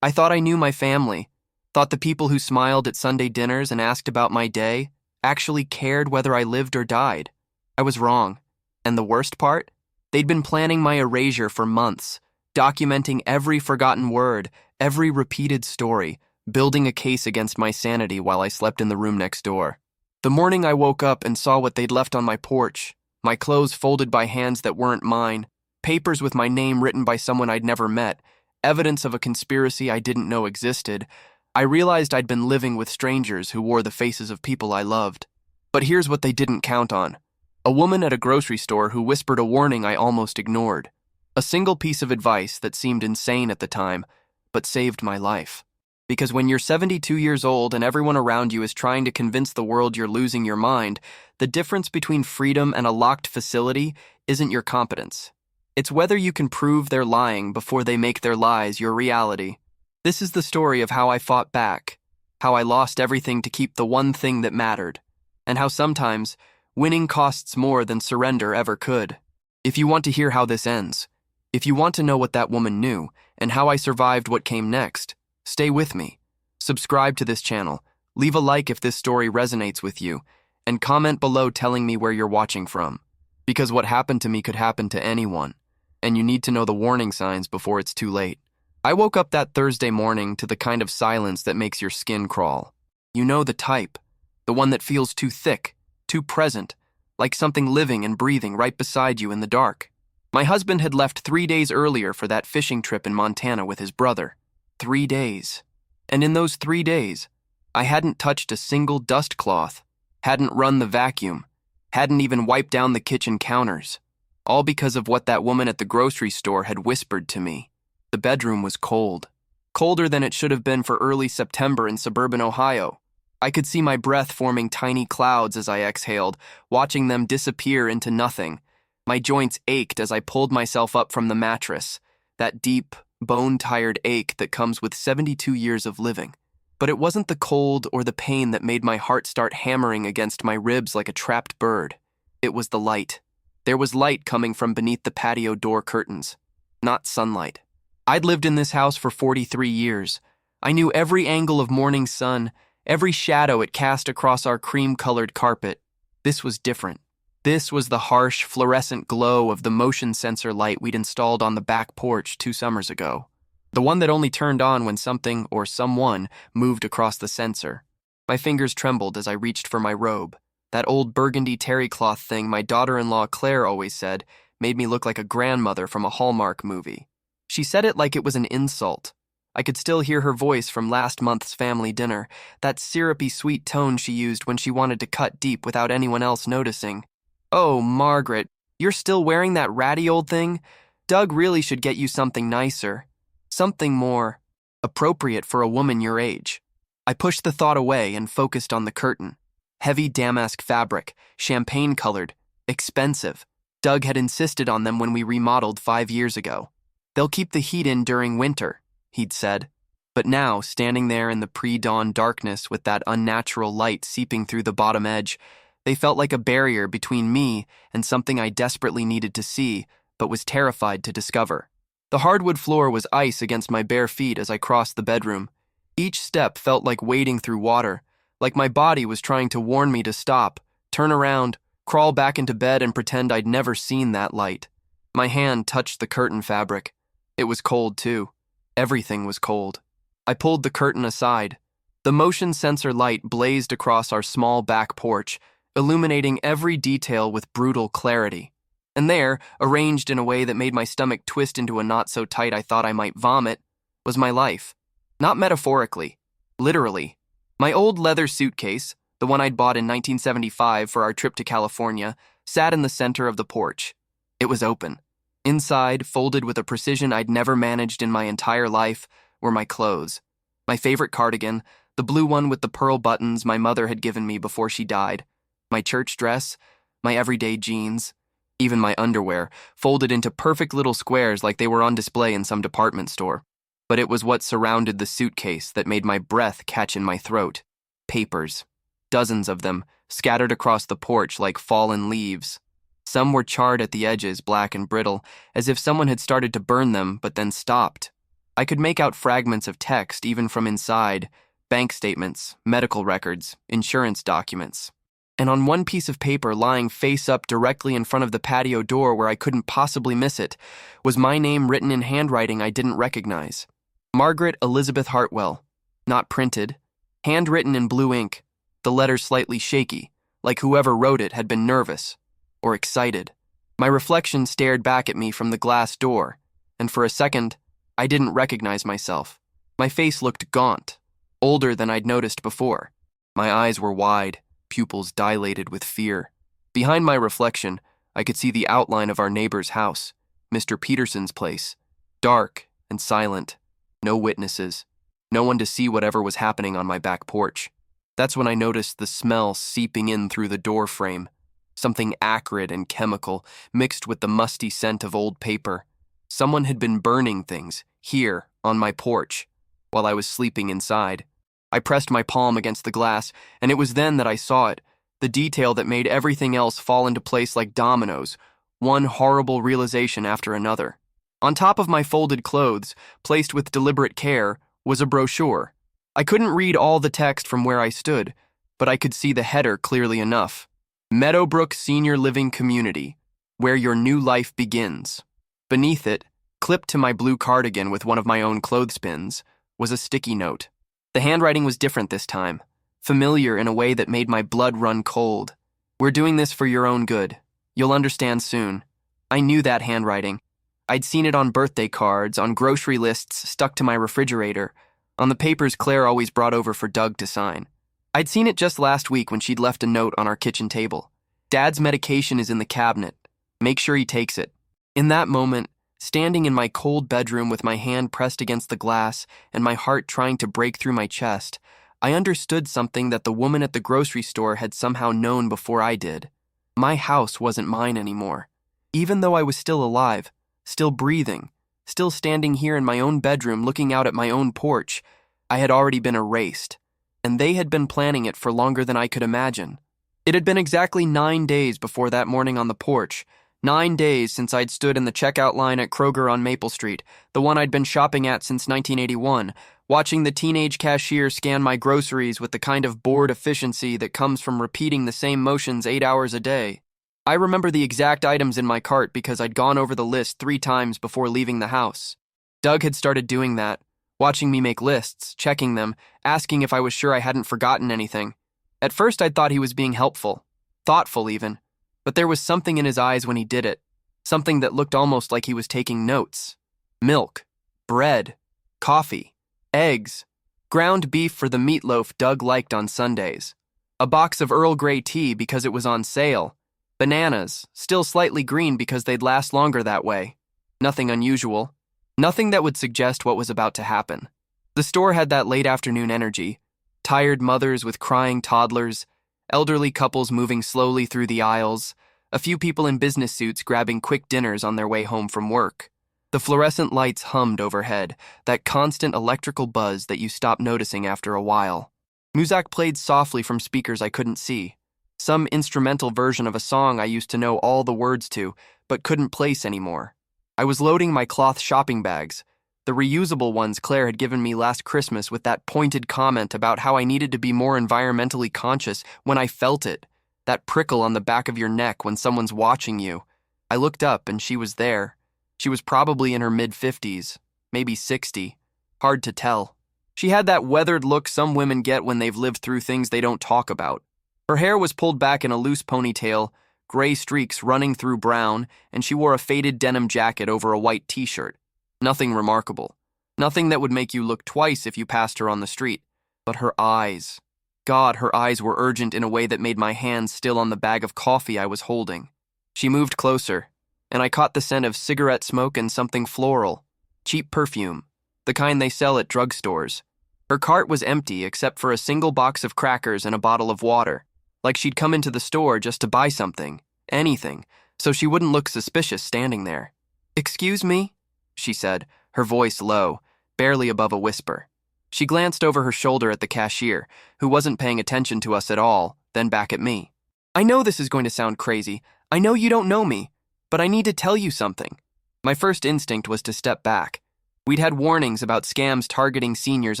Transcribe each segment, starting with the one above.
I thought I knew my family, thought the people who smiled at Sunday dinners and asked about my day actually cared whether I lived or died. I was wrong. And the worst part? They'd been planning my erasure for months, documenting every forgotten word, every repeated story, building a case against my sanity while I slept in the room next door. The morning I woke up and saw what they'd left on my porch, my clothes folded by hands that weren't mine, papers with my name written by someone I'd never met, evidence of a conspiracy I didn't know existed, I realized I'd been living with strangers who wore the faces of people I loved. But here's what they didn't count on. A woman at a grocery store who whispered a warning I almost ignored. A single piece of advice that seemed insane at the time, but saved my life. Because when you're 72 years old and everyone around you is trying to convince the world you're losing your mind, the difference between freedom and a locked facility isn't your competence. It's whether you can prove they're lying before they make their lies your reality. This is the story of how I fought back, how I lost everything to keep the one thing that mattered, and how sometimes winning costs more than surrender ever could. If you want to hear how this ends, if you want to know what that woman knew and how I survived what came next, stay with me. Subscribe to this channel, leave a like if this story resonates with you, and comment below telling me where you're watching from. Because what happened to me could happen to anyone, and you need to know the warning signs before it's too late. I woke up that Thursday morning to the kind of silence that makes your skin crawl. You know the type, the one that feels too thick, too present, like something living and breathing right beside you in the dark. My husband had left 3 days earlier for that fishing trip in Montana with his brother. 3 days. And in those 3 days, I hadn't touched a single dust cloth, hadn't run the vacuum, hadn't even wiped down the kitchen counters, all because of what that woman at the grocery store had whispered to me. The bedroom was cold, colder than it should have been for early September in suburban Ohio. I could see my breath forming tiny clouds as I exhaled, watching them disappear into nothing. My joints ached as I pulled myself up from the mattress, that deep, bone-tired ache that comes with 72 years of living. But it wasn't the cold or the pain that made my heart start hammering against my ribs like a trapped bird. It was the light. There was light coming from beneath the patio door curtains, not sunlight. I'd lived in this house for 43 years. I knew every angle of morning sun, every shadow it cast across our cream-colored carpet. This was different. This was the harsh, fluorescent glow of the motion sensor light we'd installed on the back porch 2 summers ago. The one that only turned on when something or someone moved across the sensor. My fingers trembled as I reached for my robe. That old burgundy terry cloth thing my daughter-in-law Claire always said made me look like a grandmother from a Hallmark movie. She said it like it was an insult. I could still hear her voice from last month's family dinner, that syrupy sweet tone she used when she wanted to cut deep without anyone else noticing. "Oh, Margaret, you're still wearing that ratty old thing? Doug really should get you something nicer. Something more appropriate for a woman your age." I pushed the thought away and focused on the curtain. Heavy damask fabric, champagne-colored, expensive. Doug had insisted on them when we remodeled 5 years ago. "They'll keep the heat in during winter," he'd said. But now, standing there in the pre-dawn darkness with that unnatural light seeping through the bottom edge, they felt like a barrier between me and something I desperately needed to see, but was terrified to discover. The hardwood floor was ice against my bare feet as I crossed the bedroom. Each step felt like wading through water, like my body was trying to warn me to stop, turn around, crawl back into bed and pretend I'd never seen that light. My hand touched the curtain fabric. It was cold, too. Everything was cold. I pulled the curtain aside. The motion sensor light blazed across our small back porch, illuminating every detail with brutal clarity. And there, arranged in a way that made my stomach twist into a knot so tight I thought I might vomit, was my life. Not metaphorically, literally. My old leather suitcase, the one I'd bought in 1975 for our trip to California, sat in the center of the porch. It was open. Inside, folded with a precision I'd never managed in my entire life, were my clothes. My favorite cardigan, the blue one with the pearl buttons my mother had given me before she died. My church dress, my everyday jeans, even my underwear, folded into perfect little squares like they were on display in some department store. But it was what surrounded the suitcase that made my breath catch in my throat. Papers. Dozens of them, scattered across the porch like fallen leaves. Some were charred at the edges, black and brittle, as if someone had started to burn them but then stopped. I could make out fragments of text even from inside: bank statements, medical records, insurance documents. And on one piece of paper lying face up directly in front of the patio door where I couldn't possibly miss it was my name written in handwriting I didn't recognize. Margaret Elizabeth Hartwell. Not printed. Handwritten in blue ink, the letters slightly shaky, like whoever wrote it had been nervous or excited. My reflection stared back at me from the glass door, and for a second, I didn't recognize myself. My face looked gaunt, older than I'd noticed before. My eyes were wide, pupils dilated with fear. Behind my reflection, I could see the outline of our neighbor's house, Mr. Peterson's place, dark and silent, no witnesses, no one to see whatever was happening on my back porch. That's when I noticed the smell seeping in through the door frame, something acrid and chemical mixed with the musty scent of old paper. Someone had been burning things here on my porch while I was sleeping inside. I pressed my palm against the glass, and it was then that I saw it, the detail that made everything else fall into place like dominoes, one horrible realization after another. On top of my folded clothes, placed with deliberate care, was a brochure. I couldn't read all the text from where I stood, but I could see the header clearly enough. Meadowbrook Senior Living Community, where your new life begins. Beneath it, clipped to my blue cardigan with one of my own clothespins, was a sticky note. The handwriting was different this time, familiar in a way that made my blood run cold. We're doing this for your own good. You'll understand soon. I knew that handwriting. I'd seen it on birthday cards, on grocery lists stuck to my refrigerator, on the papers Claire always brought over for Doug to sign. I'd seen it just last week when she'd left a note on our kitchen table. Dad's medication is in the cabinet. Make sure he takes it. In that moment, standing in my cold bedroom with my hand pressed against the glass and my heart trying to break through my chest, I understood something that the woman at the grocery store had somehow known before I did. My house wasn't mine anymore. Even though I was still alive, still breathing, still standing here in my own bedroom looking out at my own porch, I had already been erased, and they had been planning it for longer than I could imagine. It had been exactly 9 days before that morning on the porch, 9 days since I'd stood in the checkout line at Kroger on Maple Street, the one I'd been shopping at since 1981, watching the teenage cashier scan my groceries with the kind of bored efficiency that comes from repeating the same motions 8 hours a day. I remember the exact items in my cart because I'd gone over the list 3 times before leaving the house. Doug had started doing that, watching me make lists, checking them, asking if I was sure I hadn't forgotten anything. At first I'd thought he was being helpful, thoughtful even. But there was something in his eyes when he did it, something that looked almost like he was taking notes. Milk, bread, coffee, eggs, ground beef for the meatloaf Doug liked on Sundays, a box of Earl Grey tea because it was on sale, bananas, still slightly green because they'd last longer that way. Nothing unusual, nothing that would suggest what was about to happen. The store had that late afternoon energy, tired mothers with crying toddlers, elderly couples moving slowly through the aisles, a few people in business suits grabbing quick dinners on their way home from work. The fluorescent lights hummed overhead, that constant electrical buzz that you stop noticing after a while. Music played softly from speakers I couldn't see, some instrumental version of a song I used to know all the words to, but couldn't place anymore. I was loading my cloth shopping bags, the reusable ones Claire had given me last Christmas with that pointed comment about how I needed to be more environmentally conscious when I felt it, that prickle on the back of your neck when someone's watching you. I looked up and she was there. She was probably in her mid-50s, maybe 60. Hard to tell. She had that weathered look some women get when they've lived through things they don't talk about. Her hair was pulled back in a loose ponytail, gray streaks running through brown, and she wore a faded denim jacket over a white t-shirt. Nothing remarkable. Nothing that would make you look twice if you passed her on the street. But her eyes. God, her eyes were urgent in a way that made my hands still on the bag of coffee I was holding. She moved closer, and I caught the scent of cigarette smoke and something floral. Cheap perfume. The kind they sell at drugstores. Her cart was empty except for a single box of crackers and a bottle of water. Like she'd come into the store just to buy something. Anything. So she wouldn't look suspicious standing there. "Excuse me?" she said, her voice low, barely above a whisper. She glanced over her shoulder at the cashier, who wasn't paying attention to us at all, then back at me. "I know this is going to sound crazy. I know you don't know me, but I need to tell you something." My first instinct was to step back. We'd had warnings about scams targeting seniors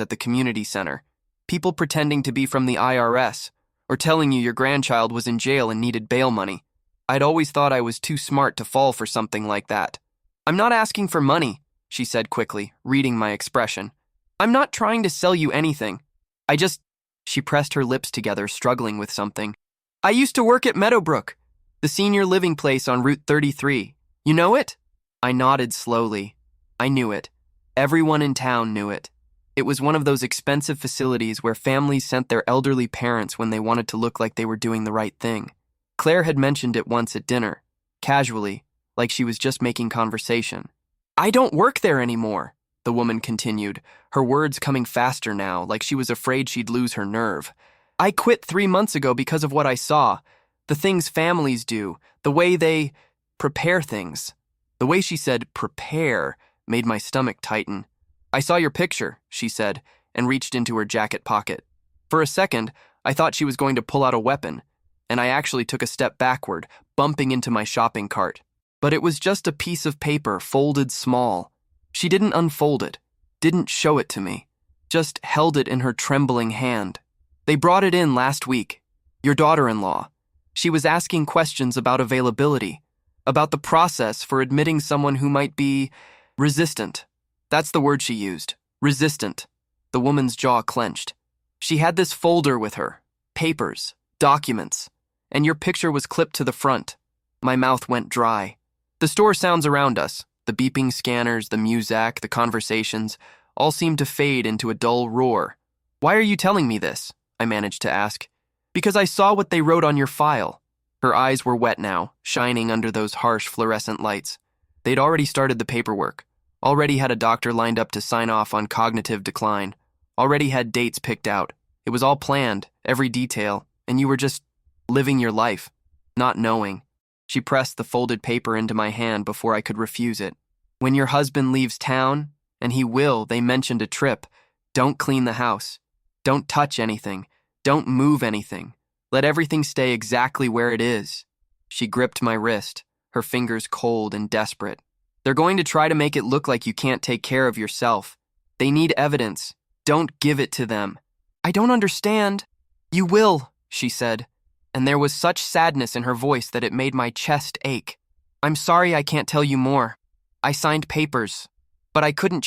at the community center, people pretending to be from the IRS, or telling you your grandchild was in jail and needed bail money. I'd always thought I was too smart to fall for something like that. "I'm not asking for money," she said quickly, reading my expression. "I'm not trying to sell you anything. She pressed her lips together, struggling with something. "I used to work at Meadowbrook, the senior living place on Route 33. You know it?" I nodded slowly. I knew it. Everyone in town knew it. It was one of those expensive facilities where families sent their elderly parents when they wanted to look like they were doing the right thing. Claire had mentioned it once at dinner, casually, like she was just making conversation. "I don't work there anymore," the woman continued, her words coming faster now, like she was afraid she'd lose her nerve. "I quit 3 months ago because of what I saw. The things families do, the way they prepare things." The way she said prepare made my stomach tighten. "I saw your picture," she said, and reached into her jacket pocket. For a second, I thought she was going to pull out a weapon, and I actually took a step backward, bumping into my shopping cart. But it was just a piece of paper folded small. She didn't unfold it, didn't show it to me, just held it in her trembling hand. "They brought it in last week. Your daughter-in-law. She was asking questions about availability, about the process for admitting someone who might be resistant." That's the word she used, resistant. The woman's jaw clenched. "She had this folder with her, papers, documents, and your picture was clipped to the front." My mouth went dry. The store sounds around us, the beeping scanners, the muzak, the conversations, all seemed to fade into a dull roar. "Why are you telling me this?" I managed to ask. "Because I saw what they wrote on your file." Her eyes were wet now, shining under those harsh fluorescent lights. They'd already started the paperwork, already had a doctor lined up to sign off on cognitive decline, already had dates picked out. It was all planned, every detail, and you were just living your life, not knowing. She pressed the folded paper into my hand before I could refuse it. "When your husband leaves town, and he will, they mentioned a trip, don't clean the house. Don't touch anything. Don't move anything. Let everything stay exactly where it is." She gripped my wrist, her fingers cold and desperate. "They're going to try to make it look like you can't take care of yourself. They need evidence. Don't give it to them." "I don't understand." "You will," she said, and there was such sadness in her voice that it made my chest ache. "I'm sorry I can't tell you more. I signed papers, but I couldn't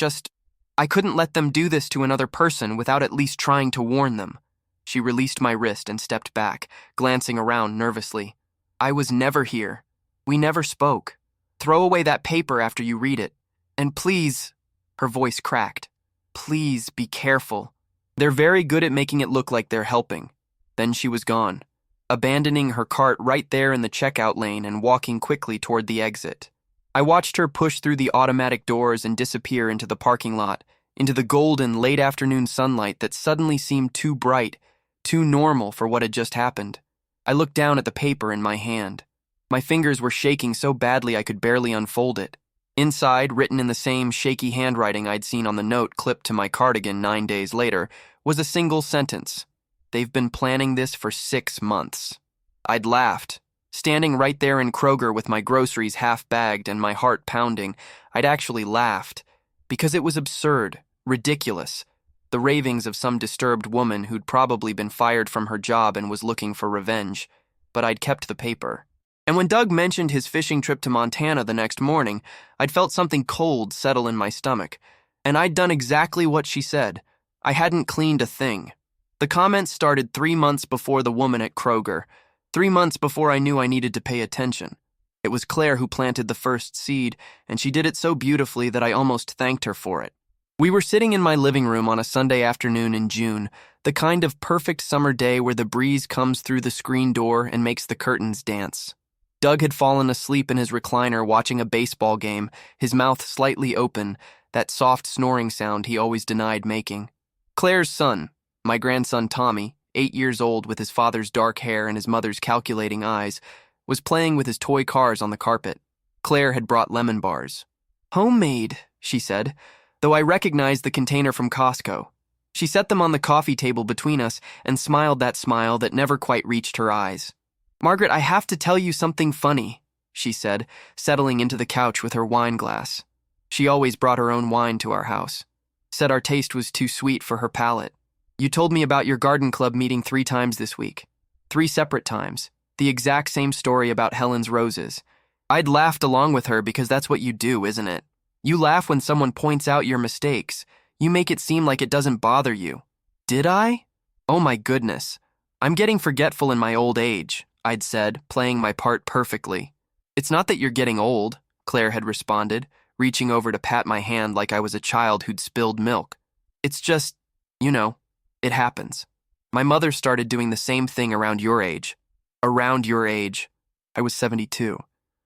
let them do this to another person without at least trying to warn them." She released my wrist and stepped back, glancing around nervously. "I was never here. We never spoke. Throw away that paper after you read it. And please," her voice cracked, "please be careful. They're very good at making it look like they're helping." Then she was gone, abandoning her cart right there in the checkout lane and walking quickly toward the exit. I watched her push through the automatic doors and disappear into the parking lot, into the golden late afternoon sunlight that suddenly seemed too bright, too normal for what had just happened. I looked down at the paper in my hand. My fingers were shaking so badly I could barely unfold it. Inside, written in the same shaky handwriting I'd seen on the note clipped to my cardigan 9 days later, was a single sentence. "They've been planning this for 6 months." I'd laughed. Standing right there in Kroger with my groceries half-bagged and my heart pounding, I'd actually laughed. Because it was absurd, ridiculous. The ravings of some disturbed woman who'd probably been fired from her job and was looking for revenge. But I'd kept the paper. And when Doug mentioned his fishing trip to Montana the next morning, I'd felt something cold settle in my stomach. And I'd done exactly what she said. I hadn't cleaned a thing. The comments started 3 months before the woman at Kroger. 3 months before I knew I needed to pay attention. It was Claire who planted the first seed, and she did it so beautifully that I almost thanked her for it. We were sitting in my living room on a Sunday afternoon in June, the kind of perfect summer day where the breeze comes through the screen door and makes the curtains dance. Doug had fallen asleep in his recliner watching a baseball game, his mouth slightly open, that soft snoring sound he always denied making. Claire's son, my grandson Tommy, 8 years old with his father's dark hair and his mother's calculating eyes, was playing with his toy cars on the carpet. Claire had brought lemon bars. "Homemade," she said, though I recognized the container from Costco. She set them on the coffee table between us and smiled that smile that never quite reached her eyes. "Margaret, I have to tell you something funny," she said, settling into the couch with her wine glass. She always brought her own wine to our house. Said our taste was too sweet for her palate. You told me about your garden club meeting 3 times this week. 3 separate times. The exact same story about Helen's roses. I'd laughed along with her because that's what you do, isn't it? You laugh when someone points out your mistakes. You make it seem like it doesn't bother you. Did I? Oh my goodness. I'm getting forgetful in my old age, I'd said, playing my part perfectly. It's not that you're getting old, Claire had responded, reaching over to pat my hand like I was a child who'd spilled milk. It's just, it happens. My mother started doing the same thing around your age. Around your age. I was 72.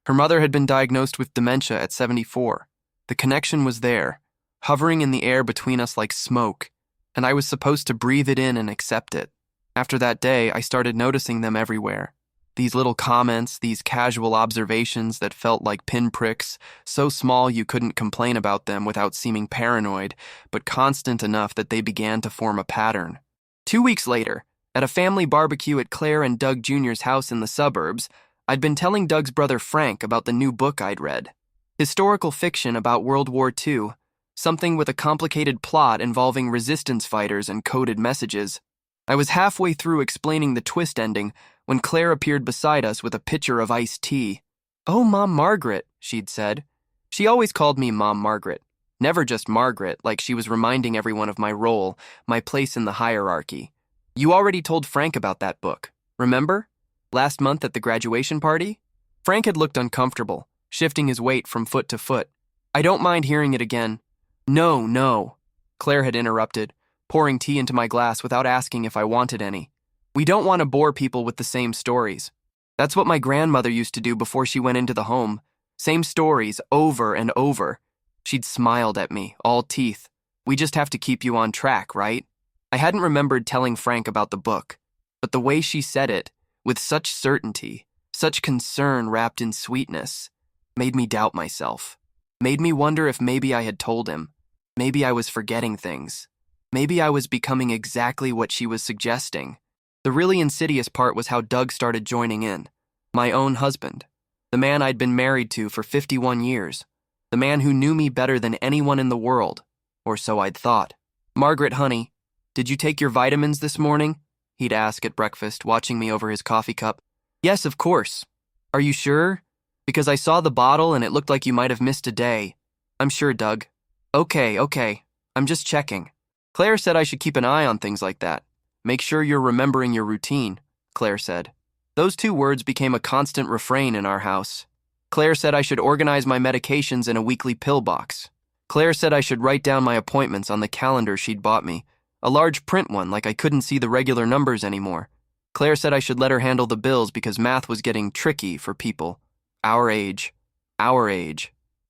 Her mother had been diagnosed with dementia at 74. The connection was there, hovering in the air between us like smoke, and I was supposed to breathe it in and accept it. After that day, I started noticing them everywhere. These little comments, these casual observations that felt like pinpricks, so small you couldn't complain about them without seeming paranoid, but constant enough that they began to form a pattern. 2 weeks later, at a family barbecue at Claire and Doug Jr.'s house in the suburbs, I'd been telling Doug's brother Frank about the new book I'd read. Historical fiction about World War II, something with a complicated plot involving resistance fighters and coded messages. I was halfway through explaining the twist ending when Claire appeared beside us with a pitcher of iced tea. "Oh, Mom Margaret," she'd said. She always called me Mom Margaret, never just Margaret, like she was reminding everyone of my role, my place in the hierarchy. "You already told Frank about that book, remember? Last month at the graduation party?" Frank had looked uncomfortable, shifting his weight from foot to foot. "I don't mind hearing it again." No, Claire had interrupted, pouring tea into my glass without asking if I wanted any. "We don't want to bore people with the same stories. That's what my grandmother used to do before she went into the home. Same stories, over and over." She'd smiled at me, all teeth. "We just have to keep you on track, right?" I hadn't remembered telling Frank about the book, but the way she said it, with such certainty, such concern wrapped in sweetness, made me doubt myself. Made me wonder if maybe I had told him. Maybe I was forgetting things. Maybe I was becoming exactly what she was suggesting. The really insidious part was how Doug started joining in. My own husband. The man I'd been married to for 51 years. The man who knew me better than anyone in the world. Or so I'd thought. "Margaret, honey, did you take your vitamins this morning?" he'd ask at breakfast, watching me over his coffee cup. "Yes, of course." "Are you sure? Because I saw the bottle and it looked like you might have missed a day." "I'm sure, Doug." Okay. I'm just checking." Claire said I should keep an eye on things like that. "Make sure you're remembering your routine," Claire said. Those 2 words became a constant refrain in our house. Claire said I should organize my medications in a weekly pill box. Claire said I should write down my appointments on the calendar she'd bought me, a large print one like I couldn't see the regular numbers anymore. Claire said I should let her handle the bills because math was getting tricky for people. Our age.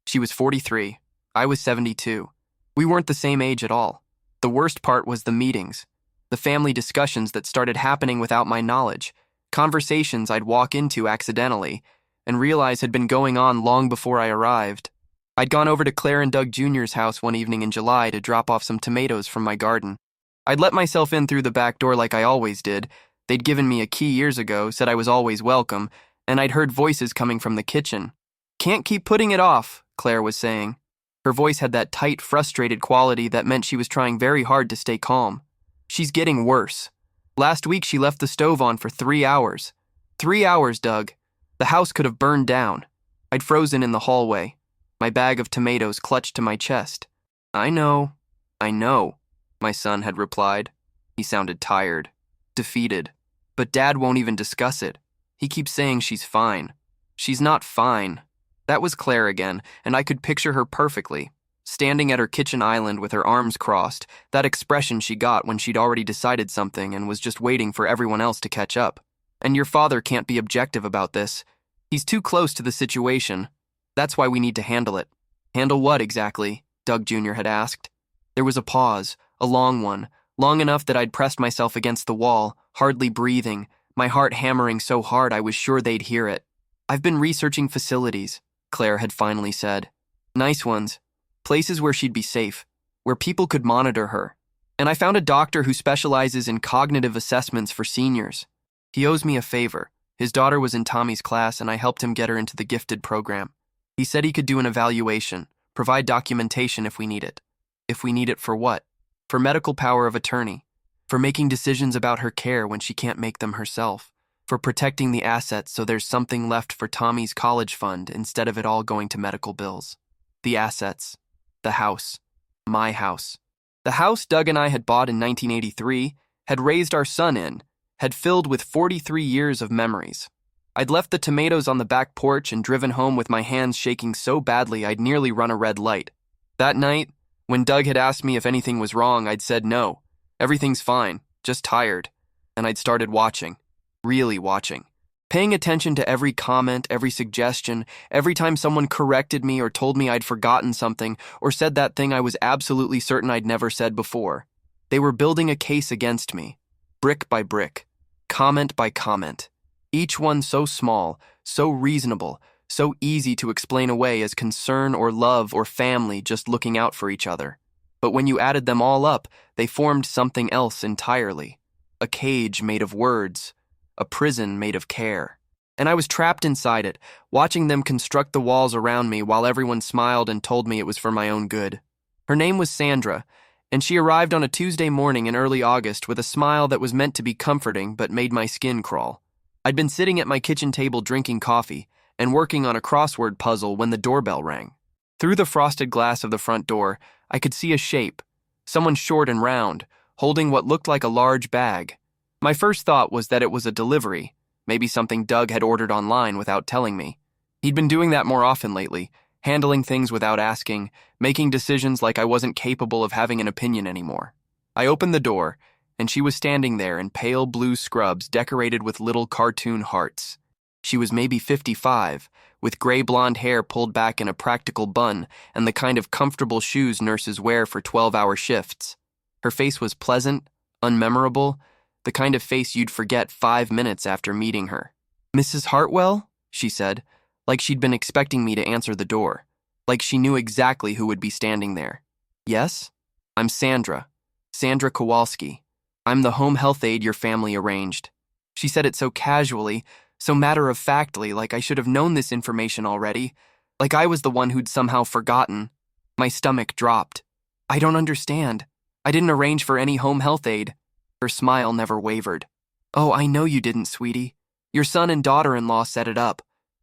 She was 43. I was 72. We weren't the same age at all. The worst part was the meetings. The family discussions that started happening without my knowledge. Conversations I'd walk into accidentally and realize had been going on long before I arrived. I'd gone over to Claire and Doug Jr.'s house one evening in July to drop off some tomatoes from my garden. I'd let myself in through the back door like I always did. They'd given me a key years ago, said I was always welcome, and I'd heard voices coming from the kitchen. "Can't keep putting it off," Claire was saying. Her voice had that tight, frustrated quality that meant she was trying very hard to stay calm. "She's getting worse. Last week she left the stove on for 3 hours. 3 hours, Doug. The house could have burned down." I'd frozen in the hallway, my bag of tomatoes clutched to my chest. I know, my son had replied. He sounded tired, defeated. "But Dad won't even discuss it. He keeps saying she's fine." "She's not fine." That was Claire again, and I could picture her perfectly, standing at her kitchen island with her arms crossed, that expression she got when she'd already decided something and was just waiting for everyone else to catch up. "And your father can't be objective about this. He's too close to the situation. That's why we need to handle it." "Handle what exactly?" Doug Jr. had asked. There was a pause, a long one, long enough that I'd pressed myself against the wall, hardly breathing, my heart hammering so hard I was sure they'd hear it. "I've been researching facilities," Claire had finally said. "Nice ones. Places where she'd be safe, where people could monitor her. And I found a doctor who specializes in cognitive assessments for seniors. He owes me a favor. His daughter was in Tommy's class and I helped him get her into the gifted program. He said he could do an evaluation, Provide documentation if we need it. If we need it for what? For medical power of attorney. For making decisions about her care when she can't make them herself. For protecting the assets so there's something left for Tommy's college fund instead of it all going to medical bills. The assets. The house. My house. The house Doug and I had bought in 1983, had raised our son in, had filled with 43 years of memories. I'd left the tomatoes on the back porch and driven home with my hands shaking so badly I'd nearly run a red light. That night, when Doug had asked me if anything was wrong, I'd said no. Everything's fine, just tired. And I'd started watching. Really watching. Paying attention to every comment, every suggestion, every time someone corrected me or told me I'd forgotten something or said that thing I was absolutely certain I'd never said before. They were building a case against me, brick by brick, comment by comment. Each one so small, so reasonable, so easy to explain away as concern or love or family just looking out for each other. But when you added them all up, they formed something else entirely. A cage made of words. A prison made of care. And I was trapped inside it, watching them construct the walls around me while everyone smiled and told me it was for my own good. Her name was Sandra, and she arrived on a Tuesday morning in early August with a smile that was meant to be comforting but made my skin crawl. I'd been sitting at my kitchen table drinking coffee and working on a crossword puzzle when the doorbell rang. Through the frosted glass of the front door, I could see a shape, someone short and round, holding what looked like a large bag. My first thought was that it was a delivery, maybe something Doug had ordered online without telling me. He'd been doing that more often lately, handling things without asking, making decisions like I wasn't capable of having an opinion anymore. I opened the door, and she was standing there in pale blue scrubs decorated with little cartoon hearts. She was maybe 55, with gray blonde hair pulled back in a practical bun and the kind of comfortable shoes nurses wear for 12-hour shifts. Her face was pleasant, unmemorable, the kind of face you'd forget 5 minutes after meeting her. "Mrs. Hartwell?" she said, like she'd been expecting me to answer the door, like she knew exactly who would be standing there. "Yes? I'm Sandra Kowalski. I'm the home health aide your family arranged." She said it so casually, so matter-of-factly, like I should have known this information already, like I was the one who'd somehow forgotten. My stomach dropped. "I don't understand. I didn't arrange for any home health aide." Her smile never wavered. "Oh, I know you didn't, sweetie. Your son and daughter-in-law set it up.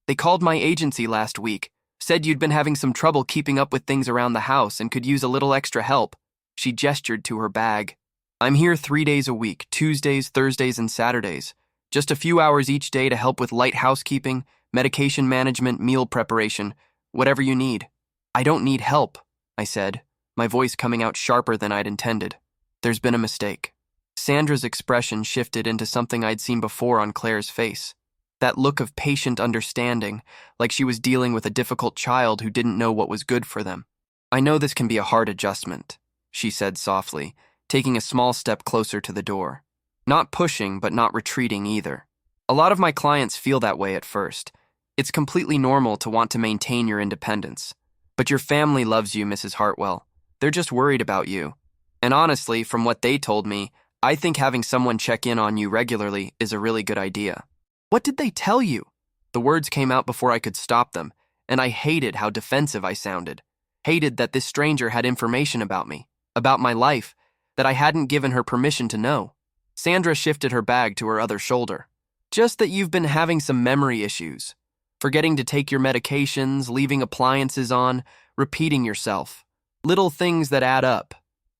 They called my agency last week, said you'd been having some trouble keeping up with things around the house and could use a little extra help." She gestured to her bag. "I'm here 3 days a week, Tuesdays, Thursdays, and Saturdays. Just a few hours each day to help with light housekeeping, medication management, meal preparation, whatever you need." "I don't need help," I said, my voice coming out sharper than I'd intended. "There's been a mistake." Sandra's expression shifted into something I'd seen before on Claire's face. That look of patient understanding, like she was dealing with a difficult child who didn't know what was good for them. "I know this can be a hard adjustment," she said softly, taking a small step closer to the door. Not pushing, but not retreating either. "A lot of my clients feel that way at first. It's completely normal to want to maintain your independence. But your family loves you, Mrs. Hartwell. They're just worried about you. And honestly, from what they told me, I think having someone check in on you regularly is a really good idea." "What did they tell you?" The words came out before I could stop them, and I hated how defensive I sounded. Hated that this stranger had information about me, about my life, that I hadn't given her permission to know. Sandra shifted her bag to her other shoulder. "Just that you've been having some memory issues. Forgetting to take your medications, leaving appliances on, repeating yourself. Little things that add up.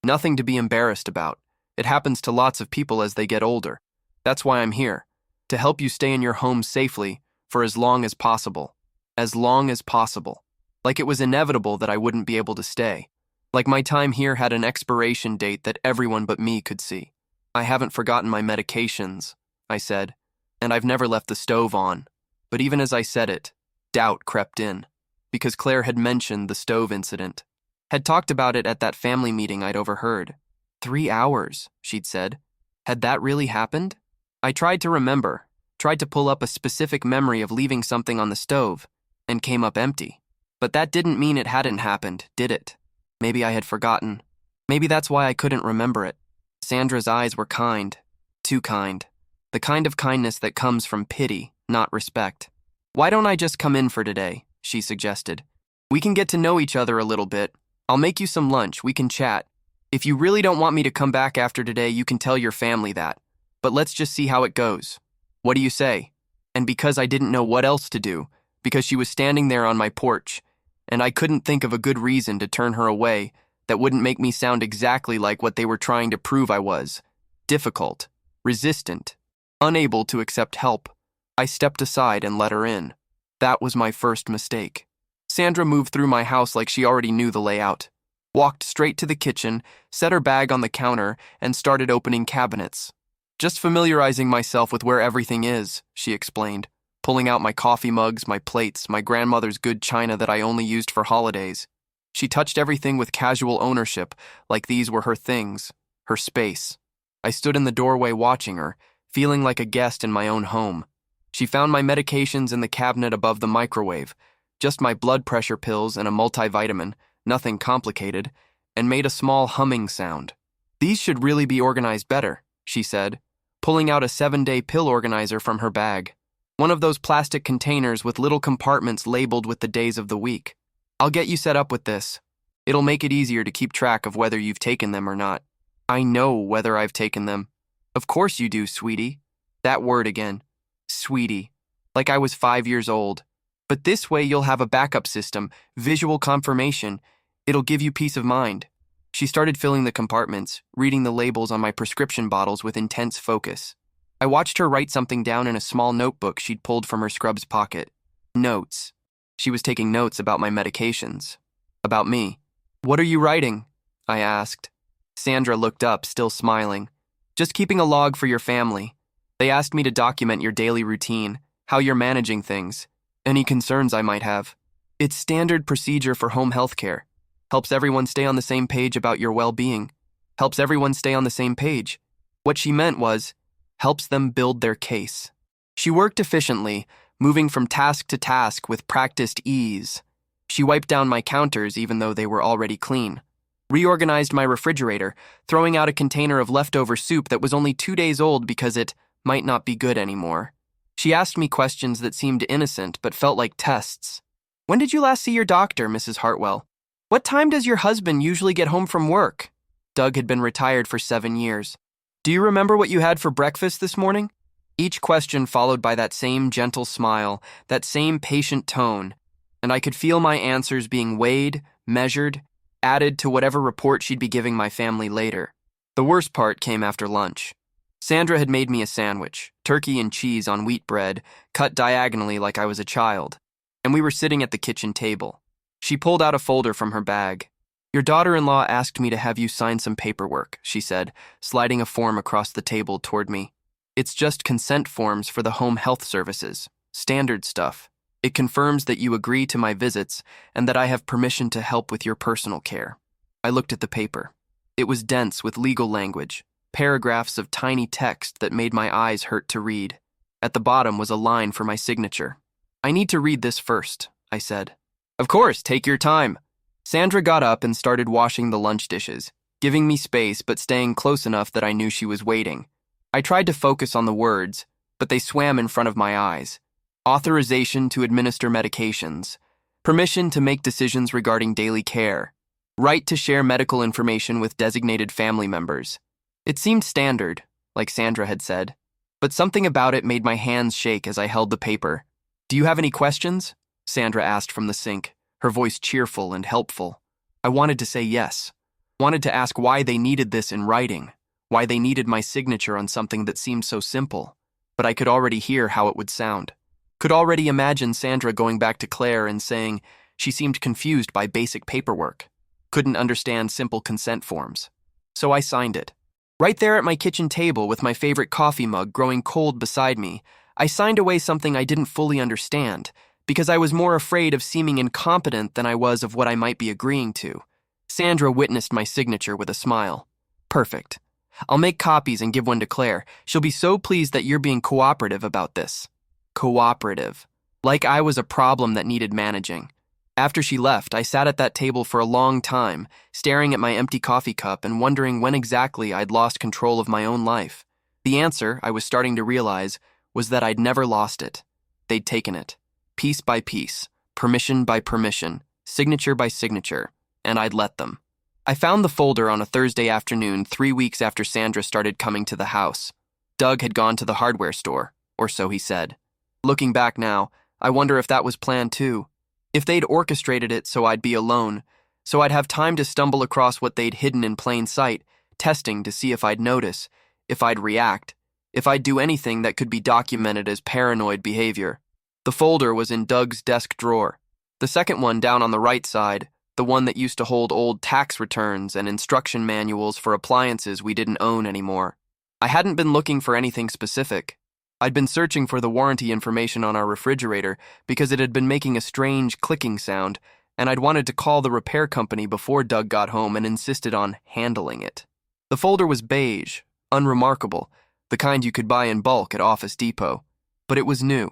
Nothing to be embarrassed about. It happens to lots of people as they get older. That's why I'm here, to help you stay in your home safely for as long as possible. As long as possible. Like it was inevitable that I wouldn't be able to stay. Like my time here had an expiration date that everyone but me could see. I haven't forgotten my medications," I said, "and I've never left the stove on." But even as I said it, doubt crept in, because Claire had mentioned the stove incident, had talked about it at that family meeting I'd overheard. 3 hours, she'd said. Had that really happened? I tried to remember, tried to pull up a specific memory of leaving something on the stove, and came up empty. But that didn't mean it hadn't happened, did it? Maybe I had forgotten. Maybe that's why I couldn't remember it. Sandra's eyes were kind, too kind. The kind of kindness that comes from pity, not respect. "Why don't I just come in for today?" she suggested. We can get to know each other a little bit. I'll make you some lunch, we can chat. If you really don't want me to come back after today, you can tell your family that. But let's just see how it goes. What do you say? And because I didn't know what else to do, because she was standing there on my porch, and I couldn't think of a good reason to turn her away that wouldn't make me sound exactly like what they were trying to prove I was. Difficult, resistant, unable to accept help. I stepped aside and let her in. That was my first mistake. Sandra moved through my house like she already knew the layout. Walked straight to the kitchen, set her bag on the counter, and started opening cabinets. Just familiarizing myself with where everything is, she explained, pulling out my coffee mugs, my plates, my grandmother's good china that I only used for holidays. She touched everything with casual ownership, like these were her things, her space. I stood in the doorway watching her, feeling like a guest in my own home. She found my medications in the cabinet above the microwave, just my blood pressure pills and a multivitamin, nothing complicated, and made a small humming sound. These should really be organized better, she said, pulling out a 7-day pill organizer from her bag. One of those plastic containers with little compartments labeled with the days of the week. I'll get you set up with this. It'll make it easier to keep track of whether you've taken them or not. I know whether I've taken them. Of course you do, sweetie. That word again. Sweetie. Like I was 5 years old. But this way you'll have a backup system, visual confirmation. It'll give you peace of mind. She started filling the compartments, reading the labels on my prescription bottles with intense focus. I watched her write something down in a small notebook she'd pulled from her scrubs pocket. Notes. She was taking notes about my medications. About me. What are you writing? I asked. Sandra looked up, still smiling. Just keeping a log for your family. They asked me to document your daily routine, how you're managing things, any concerns I might have. It's standard procedure for home health care. Helps everyone stay on the same page about your well-being. Helps everyone stay on the same page. What she meant was, helps them build their case. She worked efficiently, moving from task to task with practiced ease. She wiped down my counters even though they were already clean. Reorganized my refrigerator, throwing out a container of leftover soup that was only 2 days old because it might not be good anymore. She asked me questions that seemed innocent but felt like tests. When did you last see your doctor, Mrs. Hartwell? What time does your husband usually get home from work? Doug had been retired for 7 years. Do you remember what you had for breakfast this morning? Each question followed by that same gentle smile, that same patient tone, and I could feel my answers being weighed, measured, added to whatever report she'd be giving my family later. The worst part came after lunch. Sandra had made me a sandwich, turkey and cheese on wheat bread, cut diagonally like I was a child, and we were sitting at the kitchen table. She pulled out a folder from her bag. Your daughter-in-law asked me to have you sign some paperwork, she said, sliding a form across the table toward me. It's just consent forms for the home health services, standard stuff. It confirms that you agree to my visits and that I have permission to help with your personal care. I looked at the paper. It was dense with legal language, paragraphs of tiny text that made my eyes hurt to read. At the bottom was a line for my signature. I need to read this first, I said. Of course, take your time. Sandra got up and started washing the lunch dishes, giving me space but staying close enough that I knew she was waiting. I tried to focus on the words, but they swam in front of my eyes. Authorization to administer medications, permission to make decisions regarding daily care, right to share medical information with designated family members. It seemed standard, like Sandra had said, but something about it made my hands shake as I held the paper. Do you have any questions? Sandra asked from the sink, her voice cheerful and helpful. I wanted to say yes, wanted to ask why they needed this in writing, why they needed my signature on something that seemed so simple, but I could already hear how it would sound. Could already imagine Sandra going back to Claire and saying she seemed confused by basic paperwork, couldn't understand simple consent forms. So I signed it. Right there at my kitchen table with my favorite coffee mug growing cold beside me, I signed away something I didn't fully understand, because I was more afraid of seeming incompetent than I was of what I might be agreeing to. Sandra witnessed my signature with a smile. Perfect. I'll make copies and give one to Claire. She'll be so pleased that you're being cooperative about this. Cooperative. Like I was a problem that needed managing. After she left, I sat at that table for a long time, staring at my empty coffee cup and wondering when exactly I'd lost control of my own life. The answer, I was starting to realize, was that I'd never lost it. They'd taken it. Piece by piece, permission by permission, signature by signature, and I'd let them. I found the folder on a Thursday afternoon 3 weeks after Sandra started coming to the house. Doug had gone to the hardware store, or so he said. Looking back now, I wonder if that was planned too. If they'd orchestrated it so I'd be alone, so I'd have time to stumble across what they'd hidden in plain sight, testing to see if I'd notice, if I'd react, if I'd do anything that could be documented as paranoid behavior. The folder was in Doug's desk drawer. The second one down on the right side, the one that used to hold old tax returns and instruction manuals for appliances we didn't own anymore. I hadn't been looking for anything specific. I'd been searching for the warranty information on our refrigerator because it had been making a strange clicking sound, and I'd wanted to call the repair company before Doug got home and insisted on handling it. The folder was beige, unremarkable, the kind you could buy in bulk at Office Depot, but it was new.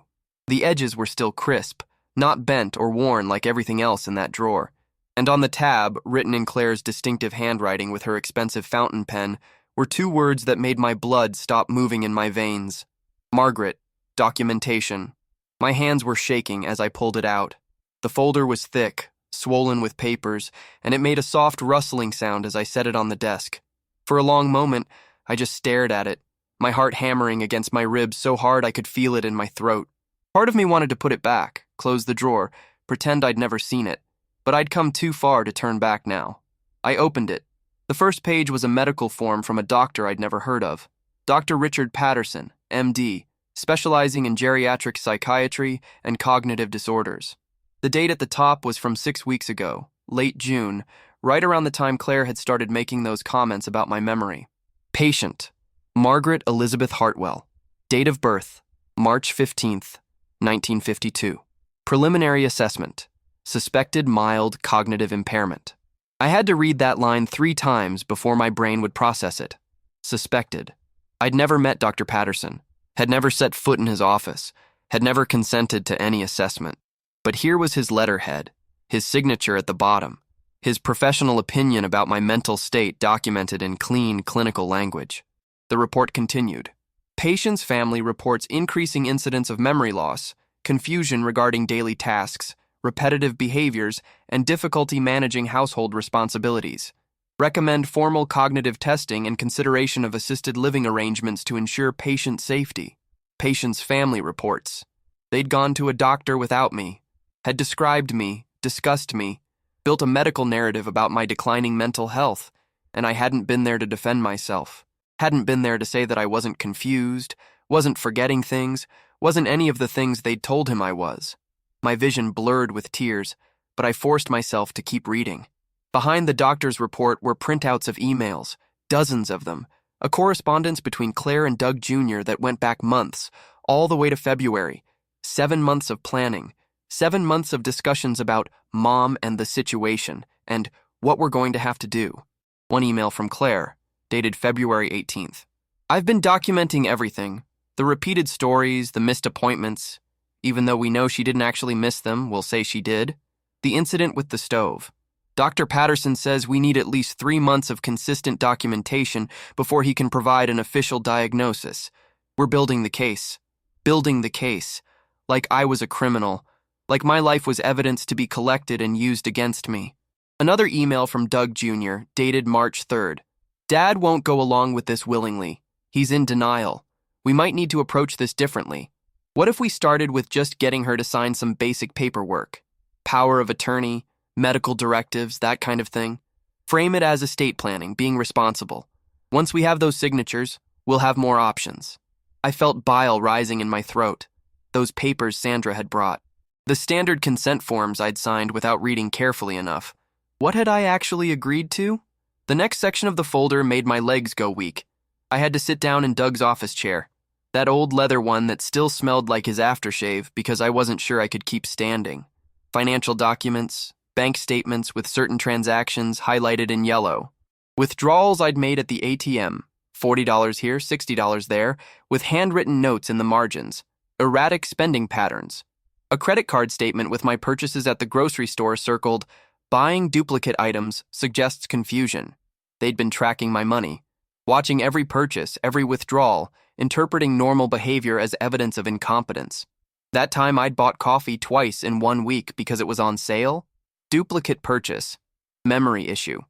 The edges were still crisp, not bent or worn like everything else in that drawer. And on the tab, written in Claire's distinctive handwriting with her expensive fountain pen, were 2 words that made my blood stop moving in my veins. Margaret, documentation. My hands were shaking as I pulled it out. The folder was thick, swollen with papers, and it made a soft rustling sound as I set it on the desk. For a long moment, I just stared at it, my heart hammering against my ribs so hard I could feel it in my throat. Part of me wanted to put it back, close the drawer, pretend I'd never seen it, but I'd come too far to turn back now. I opened it. The first page was a medical form from a doctor I'd never heard of. Dr. Richard Patterson, MD, specializing in geriatric psychiatry and cognitive disorders. The date at the top was from 6 weeks ago, late June, right around the time Claire had started making those comments about my memory. Patient, Margaret Elizabeth Hartwell. Date of birth, March 15th, 1952. Preliminary assessment, suspected mild cognitive impairment. I had to read that line 3 times before my brain would process it. Suspected. I'd never met Dr. Patterson, had never set foot in his office, had never consented to any assessment. But here was his letterhead, his signature at the bottom, his professional opinion about my mental state documented in clean clinical language. The report continued. Patient's family reports increasing incidents of memory loss, confusion regarding daily tasks, repetitive behaviors, and difficulty managing household responsibilities. Recommend formal cognitive testing and consideration of assisted living arrangements to ensure patient safety. Patient's family reports. They'd gone to a doctor without me, had described me, discussed me, built a medical narrative about my declining mental health, and I hadn't been there to defend myself. Hadn't been there to say that I wasn't confused, wasn't forgetting things, wasn't any of the things they'd told him I was. My vision blurred with tears, but I forced myself to keep reading. Behind the doctor's report were printouts of emails, dozens of them, a correspondence between Claire and Doug Jr. that went back months, all the way to February. 7 months of planning, 7 months of discussions about Mom and the situation, and what we're going to have to do. One email from Claire, dated February 18th. I've been documenting everything, the repeated stories, the missed appointments. Even though we know she didn't actually miss them, we'll say she did. The incident with the stove. Dr. Patterson says we need at least 3 months of consistent documentation before he can provide an official diagnosis. We're building the case. Building the case. Like I was a criminal. Like my life was evidence to be collected and used against me. Another email from Doug Jr., dated March 3rd. Dad won't go along with this willingly. He's in denial. We might need to approach this differently. What if we started with just getting her to sign some basic paperwork? Power of attorney, medical directives, that kind of thing. Frame it as estate planning, being responsible. Once we have those signatures, we'll have more options. I felt bile rising in my throat. Those papers Sandra had brought. The standard consent forms I'd signed without reading carefully enough. What had I actually agreed to? The next section of the folder made my legs go weak. I had to sit down in Doug's office chair. That old leather one that still smelled like his aftershave because I wasn't sure I could keep standing. Financial documents, bank statements with certain transactions highlighted in yellow. Withdrawals I'd made at the ATM, $40 here, $60 there, with handwritten notes in the margins. Erratic spending patterns. A credit card statement with my purchases at the grocery store circled, buying duplicate items suggests confusion. They'd been tracking my money, watching every purchase, every withdrawal, interpreting normal behavior as evidence of incompetence. That time I'd bought coffee twice in 1 week because it was on sale. Duplicate purchase. Memory issue.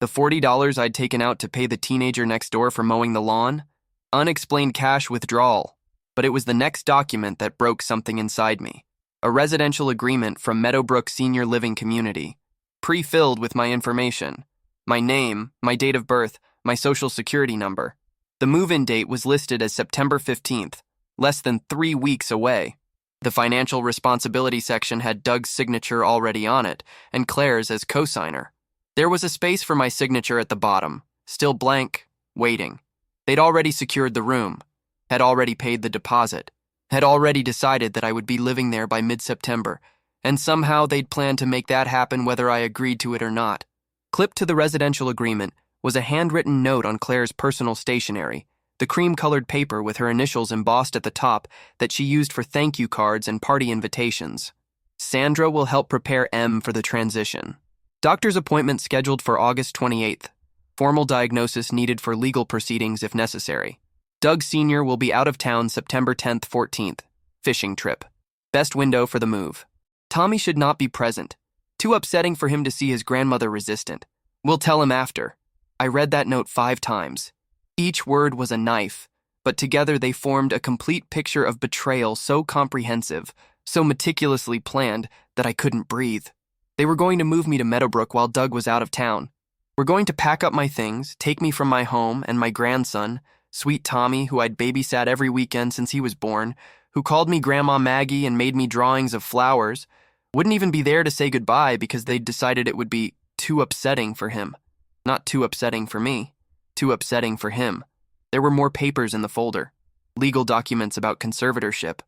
The $40 I'd taken out to pay the teenager next door for mowing the lawn? Unexplained cash withdrawal. But it was the next document that broke something inside me. A residential agreement from Meadowbrook Senior Living Community. Pre-filled with my information. My name, my date of birth, my social security number. The move-in date was listed as September 15th, less than 3 weeks away. The financial responsibility section had Doug's signature already on it, and Claire's as co-signer. There was a space for my signature at the bottom, still blank, waiting. They'd already secured the room, had already paid the deposit, had already decided that I would be living there by mid-September, and somehow they'd planned to make that happen whether I agreed to it or not. Clipped to the residential agreement was a handwritten note on Claire's personal stationery, the cream-colored paper with her initials embossed at the top that she used for thank you cards and party invitations. Sandra will help prepare M for the transition. Doctor's appointment scheduled for August 28th. Formal diagnosis needed for legal proceedings if necessary. Doug Sr. will be out of town September 10th, 14th. Fishing trip. Best window for the move. Tommy should not be present. Too upsetting for him to see his grandmother resistant. We'll tell him after. I read that note 5 times. Each word was a knife, but together they formed a complete picture of betrayal so comprehensive, so meticulously planned that I couldn't breathe. They were going to move me to Meadowbrook while Doug was out of town. We're going to pack up my things, take me from my home and my grandson, sweet Tommy, who I'd babysat every weekend since he was born, who called me Grandma Maggie and made me drawings of flowers, wouldn't even be there to say goodbye because they'd decided it would be too upsetting for him. Not too upsetting for me. Too upsetting for him. There were more papers in the folder. Legal documents about conservatorship.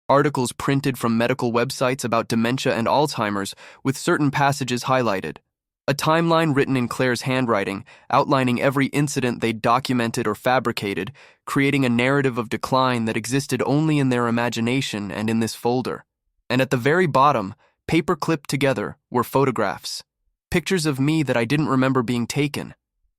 Articles printed from medical websites about dementia and Alzheimer's with certain passages highlighted. A timeline written in Claire's handwriting, outlining every incident they'd documented or fabricated, creating a narrative of decline that existed only in their imagination and in this folder. And at the very bottom, paper clipped together, were photographs. Pictures of me that I didn't remember being taken.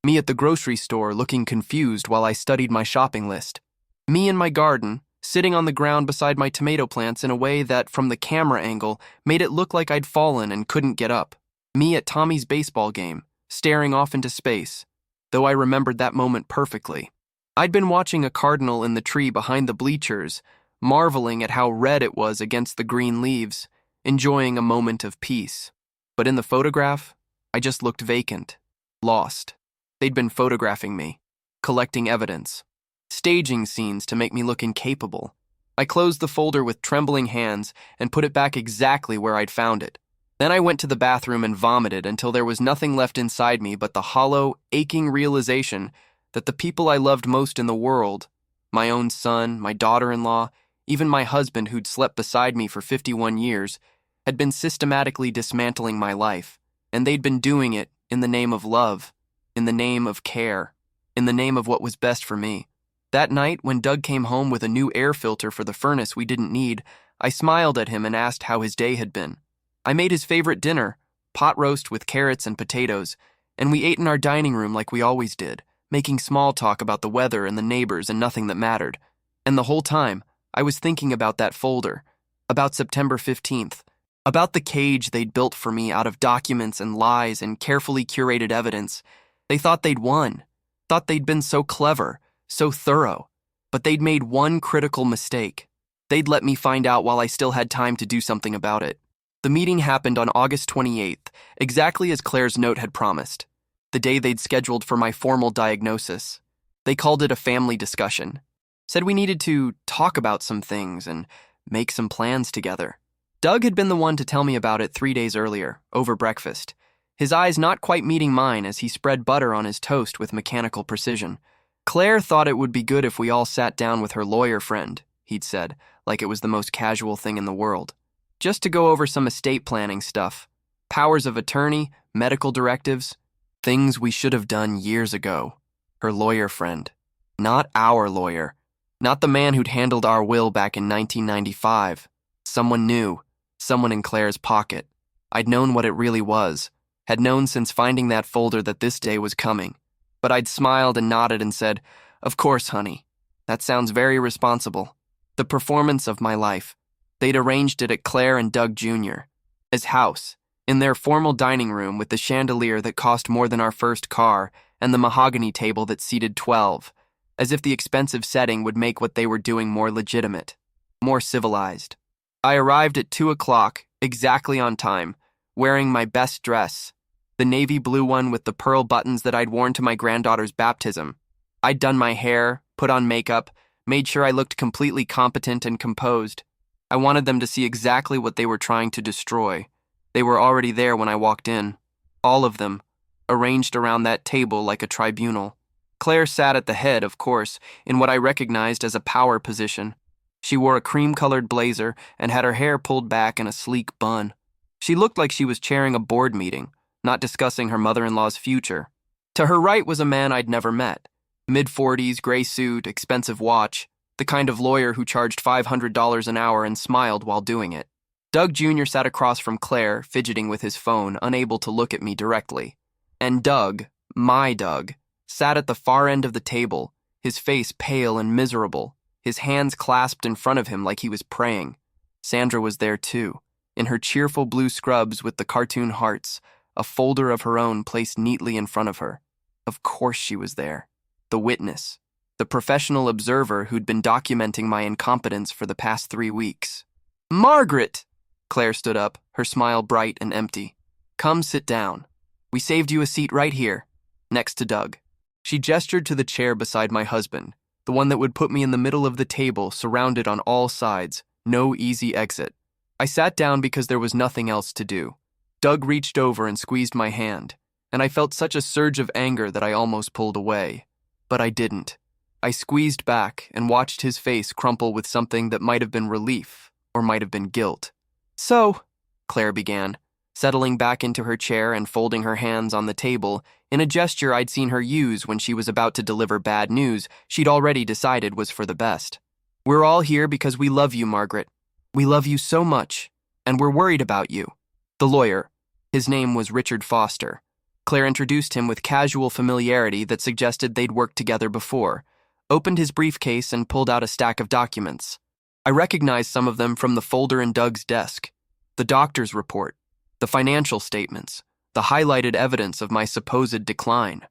Me at the grocery store looking confused while I studied my shopping list. Me in my garden, sitting on the ground beside my tomato plants in a way that, from the camera angle, made it look like I'd fallen and couldn't get up. Me at Tommy's baseball game, staring off into space, though I remembered that moment perfectly. I'd been watching a cardinal in the tree behind the bleachers, marveling at how red it was against the green leaves, enjoying a moment of peace. But in the photograph, I just looked vacant, lost. They'd been photographing me, collecting evidence, staging scenes to make me look incapable. I closed the folder with trembling hands and put it back exactly where I'd found it. Then I went to the bathroom and vomited until there was nothing left inside me but the hollow, aching realization that the people I loved most in the world, my own son, my daughter-in-law, even my husband who'd slept beside me for 51 years, had been systematically dismantling my life, and they'd been doing it in the name of love. In the name of care, in the name of what was best for me. That night, when Doug came home with a new air filter for the furnace we didn't need, I smiled at him and asked how his day had been. I made his favorite dinner, pot roast with carrots and potatoes, and we ate in our dining room like we always did, making small talk about the weather and the neighbors and nothing that mattered. And the whole time, I was thinking about that folder, about September 15th, about the cage they'd built for me out of documents and lies and carefully curated evidence. They thought they'd won, thought they'd been so clever, so thorough, but they'd made one critical mistake. They'd let me find out while I still had time to do something about it. The meeting happened on August 28th, exactly as Claire's note had promised, the day they'd scheduled for my formal diagnosis. They called it a family discussion, said we needed to talk about some things and make some plans together. Doug had been the one to tell me about it 3 days earlier, over breakfast. His eyes not quite meeting mine as he spread butter on his toast with mechanical precision. Claire thought it would be good if we all sat down with her lawyer friend, he'd said, like it was the most casual thing in the world. Just to go over some estate planning stuff. Powers of attorney, medical directives, things we should have done years ago. Her lawyer friend. Not our lawyer. Not the man who'd handled our will back in 1995. Someone new. Someone in Claire's pocket. I'd known what it really was. Had known since finding that folder that this day was coming. But I'd smiled and nodded and said, "Of course, honey. That sounds very responsible. The performance of my life. They'd arranged it at Claire and Doug Jr.'s house, In their formal dining room with the chandelier that cost more than our first car and the mahogany table that seated 12, as if the expensive setting would make what they were doing more legitimate, more civilized. I arrived at 2 o'clock, exactly on time, wearing my best dress, the navy blue one with the pearl buttons that I'd worn to my granddaughter's baptism. I'd done my hair, put on makeup, made sure I looked completely competent and composed. I wanted them to see exactly what they were trying to destroy. They were already there when I walked in. All of them, arranged around that table like a tribunal. Claire sat at the head, of course, in what I recognized as a power position. She wore a cream-colored blazer and had her hair pulled back in a sleek bun. She looked like she was chairing a board meeting, not discussing her mother-in-law's future. To her right was a man I'd never met. Mid-40s, gray suit, expensive watch, the kind of lawyer who charged $500 an hour and smiled while doing it. Doug Jr. sat across from Claire, fidgeting with his phone, unable to look at me directly. And Doug, my Doug, sat at the far end of the table, his face pale and miserable, his hands clasped in front of him like he was praying. Sandra was there too, in her cheerful blue scrubs with the cartoon hearts, a folder of her own placed neatly in front of her. Of course she was there. The witness, the professional observer who'd been documenting my incompetence for the past 3 weeks. "Margaret!" Claire stood up, her smile bright and empty. "Come sit down. We saved you a seat right here, next to Doug." She gestured to the chair beside my husband, the one that would put me in the middle of the table, surrounded on all sides, no easy exit. I sat down because there was nothing else to do. Doug reached over and squeezed my hand, and I felt such a surge of anger that I almost pulled away. But I didn't. I squeezed back and watched his face crumple with something that might have been relief or might have been guilt. "So," Claire began, settling back into her chair and folding her hands on the table in a gesture I'd seen her use when she was about to deliver bad news she'd already decided was for the best. "We're all here because we love you, Margaret. We love you so much, and we're worried about you." The lawyer, his name was Richard Foster. Claire introduced him with casual familiarity that suggested they'd worked together before, opened his briefcase and pulled out a stack of documents. I recognized some of them from the folder in Doug's desk. The doctor's report, the financial statements, the highlighted evidence of my supposed decline.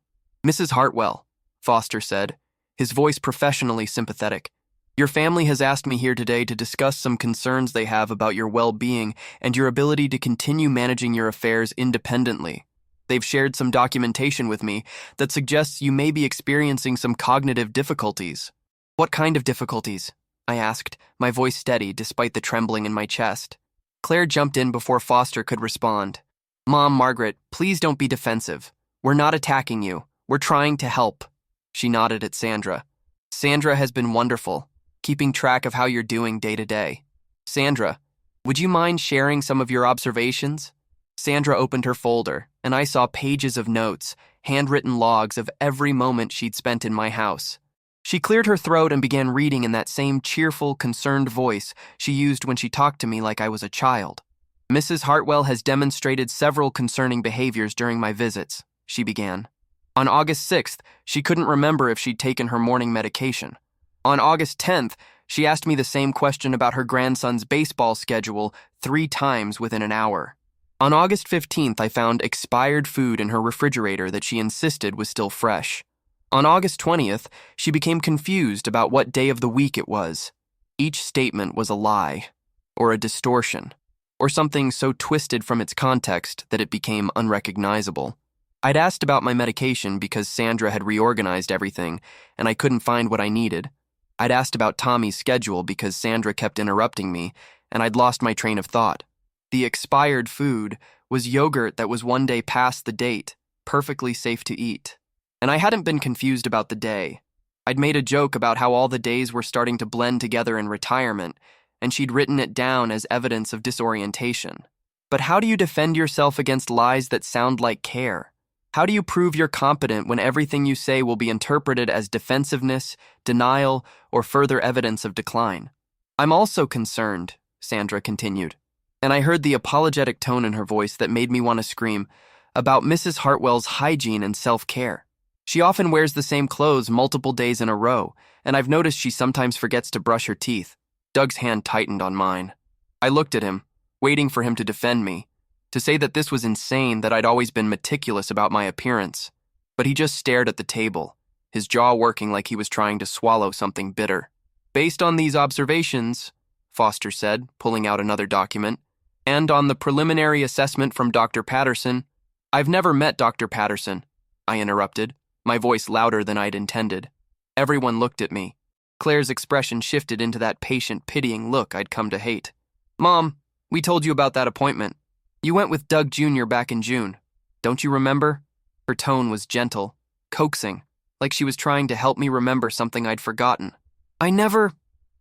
"Mrs. Hartwell," Foster said, his voice professionally sympathetic, "your family has asked me here today to discuss some concerns they have about your well-being and your ability to continue managing your affairs independently. They've shared some documentation with me that suggests you may be experiencing some cognitive difficulties." "What kind of difficulties?" I asked, my voice steady despite the trembling in my chest. Claire jumped in before Foster could respond. "Mom, Margaret, please don't be defensive. We're not attacking you. We're trying to help." She nodded at Sandra. "Sandra has been wonderful, keeping track of how you're doing day to day. Sandra, would you mind sharing some of your observations?" Sandra opened her folder, and I saw pages of notes, handwritten logs of every moment she'd spent in my house. She cleared her throat and began reading in that same cheerful, concerned voice she used when she talked to me like I was a child. "Mrs. Hartwell has demonstrated several concerning behaviors during my visits," she began. On August 6th, she couldn't remember if she'd taken her morning medication. On August 10th, she asked me the same question about her grandson's baseball schedule 3 times within an hour. On August 15th, I found expired food in her refrigerator that she insisted was still fresh. On August 20th, she became confused about what day of the week it was. Each statement was a lie, or a distortion, or something so twisted from its context that it became unrecognizable. I'd asked about my medication because Sandra had reorganized everything, and I couldn't find what I needed. I'd asked about Tommy's schedule because Sandra kept interrupting me, and I'd lost my train of thought. The expired food was yogurt that was 1 day past the date, perfectly safe to eat. And I hadn't been confused about the day. I'd made a joke about how all the days were starting to blend together in retirement, and she'd written it down as evidence of disorientation. But how do you defend yourself against lies that sound like care? How do you prove you're competent when everything you say will be interpreted as defensiveness, denial, or further evidence of decline? "I'm also concerned," Sandra continued, and I heard the apologetic tone in her voice that made me want to scream, "about Mrs. Hartwell's hygiene and self-care. She often wears the same clothes multiple days in a row, and I've noticed she sometimes forgets to brush her teeth." Doug's hand tightened on mine. I looked at him, waiting for him to defend me. to say that this was insane, that I'd always been meticulous about my appearance. But he just stared at the table, his jaw working like he was trying to swallow something bitter. Based on these observations, Foster said, pulling out another document, and on the preliminary assessment from Dr. Patterson. I've never met Dr. Patterson, I interrupted, my voice louder than I'd intended. Everyone looked at me. Claire's expression shifted into that patient, pitying look I'd come to hate. Mom, we told you about that appointment. You went with Doug Jr. back in June. Don't you remember? Her tone was gentle, coaxing, like she was trying to help me remember something I'd forgotten.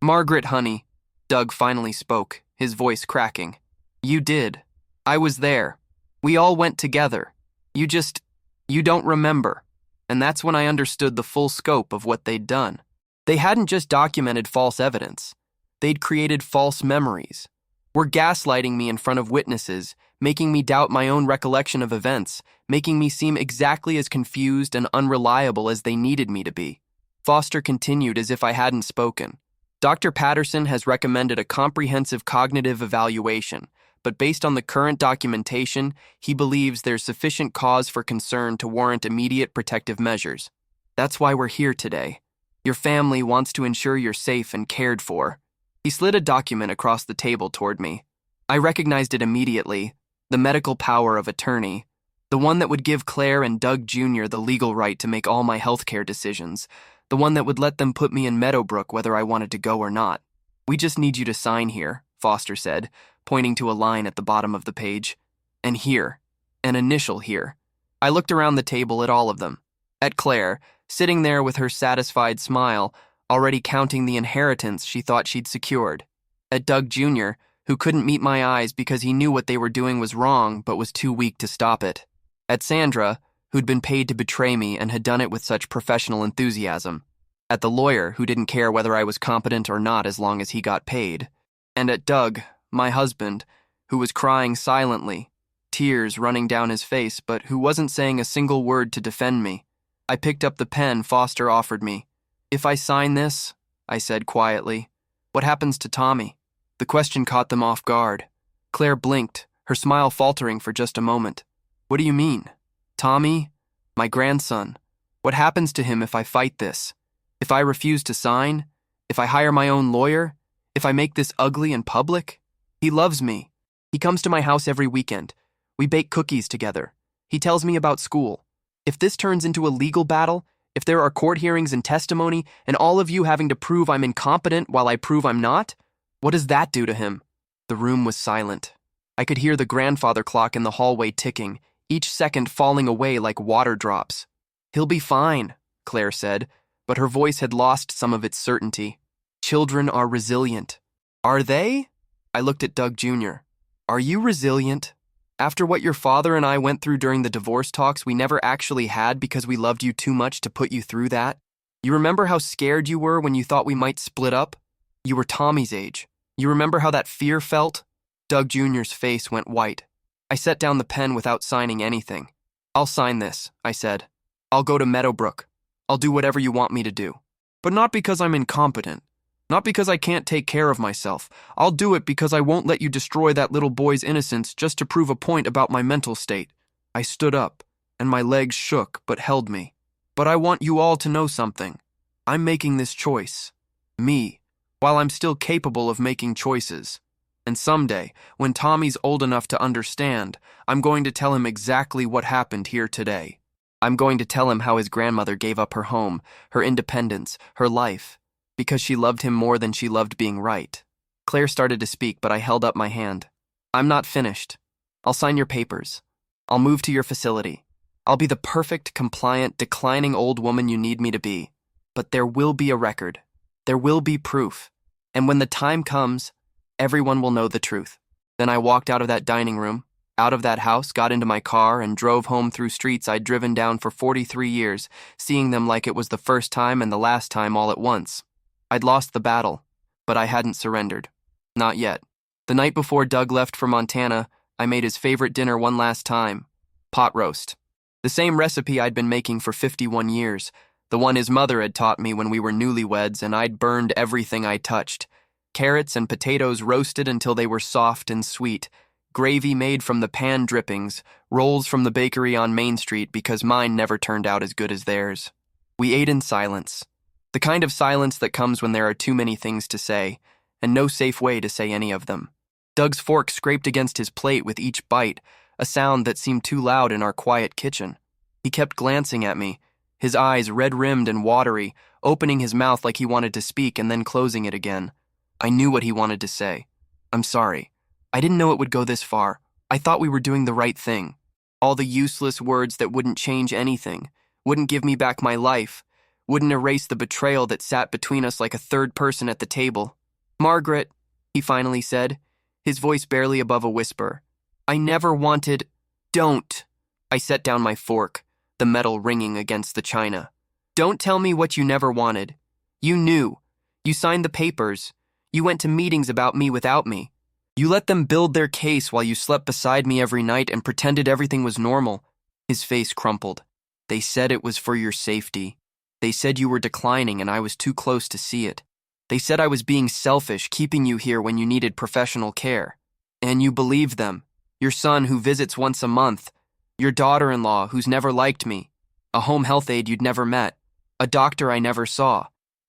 Margaret, honey, Doug finally spoke, his voice cracking. You did. I was there. We all went together. You don't remember. And that's when I understood the full scope of what they'd done. They hadn't just documented false evidence. They'd created false memories. Were gaslighting me in front of witnesses, making me doubt my own recollection of events, making me seem exactly as confused and unreliable as they needed me to be. Foster continued as if I hadn't spoken. Dr. Patterson has recommended a comprehensive cognitive evaluation, but based on the current documentation, he believes there's sufficient cause for concern to warrant immediate protective measures. That's why we're here today. Your family wants to ensure you're safe and cared for. He slid a document across the table toward me. I recognized it immediately, the medical power of attorney, the one that would give Claire and Doug Jr. the legal right to make all my healthcare decisions, the one that would let them put me in Meadowbrook whether I wanted to go or not. We just need you to sign here, Foster said, pointing to a line at the bottom of the page. And here, an initial here. I looked around the table at all of them. At Claire, sitting there with her satisfied smile, already counting the inheritance she thought she'd secured. At Doug Jr., who couldn't meet my eyes because he knew what they were doing was wrong but was too weak to stop it. At Sandra, who'd been paid to betray me and had done it with such professional enthusiasm. At the lawyer, who didn't care whether I was competent or not as long as he got paid. And at Doug, my husband, who was crying silently, tears running down his face, but who wasn't saying a single word to defend me. I picked up the pen Foster offered me. If I sign this, I said quietly, what happens to Tommy? The question caught them off guard. Claire blinked, her smile faltering for just a moment. What do you mean? Tommy? My grandson. What happens to him if I fight this? If I refuse to sign? If I hire my own lawyer? If I make this ugly in public? He loves me. He comes to my house every weekend. We bake cookies together. He tells me about school. If this turns into a legal battle, if there are court hearings and testimony, and all of you having to prove I'm incompetent while I prove I'm not, what does that do to him? The room was silent. I could hear the grandfather clock in the hallway ticking, each second falling away like water drops. He'll be fine, Claire said, but her voice had lost some of its certainty. Children are resilient. Are they? I looked at Doug Jr. Are you resilient? After what your father and I went through during the divorce talks we never actually had because we loved you too much to put you through that? You remember how scared you were when you thought we might split up? You were Tommy's age. You remember how that fear felt? Doug Jr.'s face went white. I set down the pen without signing anything. I'll sign this, I said. I'll go to Meadowbrook. I'll do whatever you want me to do. But not because I'm incompetent. Not because I can't take care of myself. I'll do it because I won't let you destroy that little boy's innocence just to prove a point about my mental state. I stood up, and my legs shook but held me. But I want you all to know something. I'm making this choice. Me, while I'm still capable of making choices. And someday, when Tommy's old enough to understand, I'm going to tell him exactly what happened here today. I'm going to tell him how his grandmother gave up her home, her independence, her life, because she loved him more than she loved being right. Claire started to speak, but I held up my hand. I'm not finished. I'll sign your papers. I'll move to your facility. I'll be the perfect, compliant, declining old woman you need me to be. But there will be a record. There will be proof. And when the time comes, everyone will know the truth. Then I walked out of that dining room, out of that house, got into my car, and drove home through streets I'd driven down for 43 years, seeing them like it was the first time and the last time all at once. I'd lost the battle, but I hadn't surrendered. Not yet. The night before Doug left for Montana, I made his favorite dinner one last time. Pot roast. The same recipe I'd been making for 51 years, the one his mother had taught me when we were newlyweds and I'd burned everything I touched. Carrots and potatoes roasted until they were soft and sweet, gravy made from the pan drippings, rolls from the bakery on Main Street because mine never turned out as good as theirs. We ate in silence. The kind of silence that comes when there are too many things to say, and no safe way to say any of them. Doug's fork scraped against his plate with each bite, a sound that seemed too loud in our quiet kitchen. He kept glancing at me, his eyes red-rimmed and watery, opening his mouth like he wanted to speak and then closing it again. I knew what he wanted to say. I'm sorry. I didn't know it would go this far. I thought we were doing the right thing. All the useless words that wouldn't change anything, wouldn't give me back my life, wouldn't erase the betrayal that sat between us like a third person at the table. Margaret, he finally said, his voice barely above a whisper. I never wanted... Don't. I set down my fork, the metal ringing against the china. Don't tell me what you never wanted. You knew. You signed the papers. You went to meetings about me without me. You let them build their case while you slept beside me every night and pretended everything was normal. His face crumpled. They said it was for your safety. They said you were declining and I was too close to see it. They said I was being selfish, keeping you here when you needed professional care. And you believed them. Your son who visits once a month. Your daughter-in-law who's never liked me. A home health aide you'd never met. A doctor I never saw.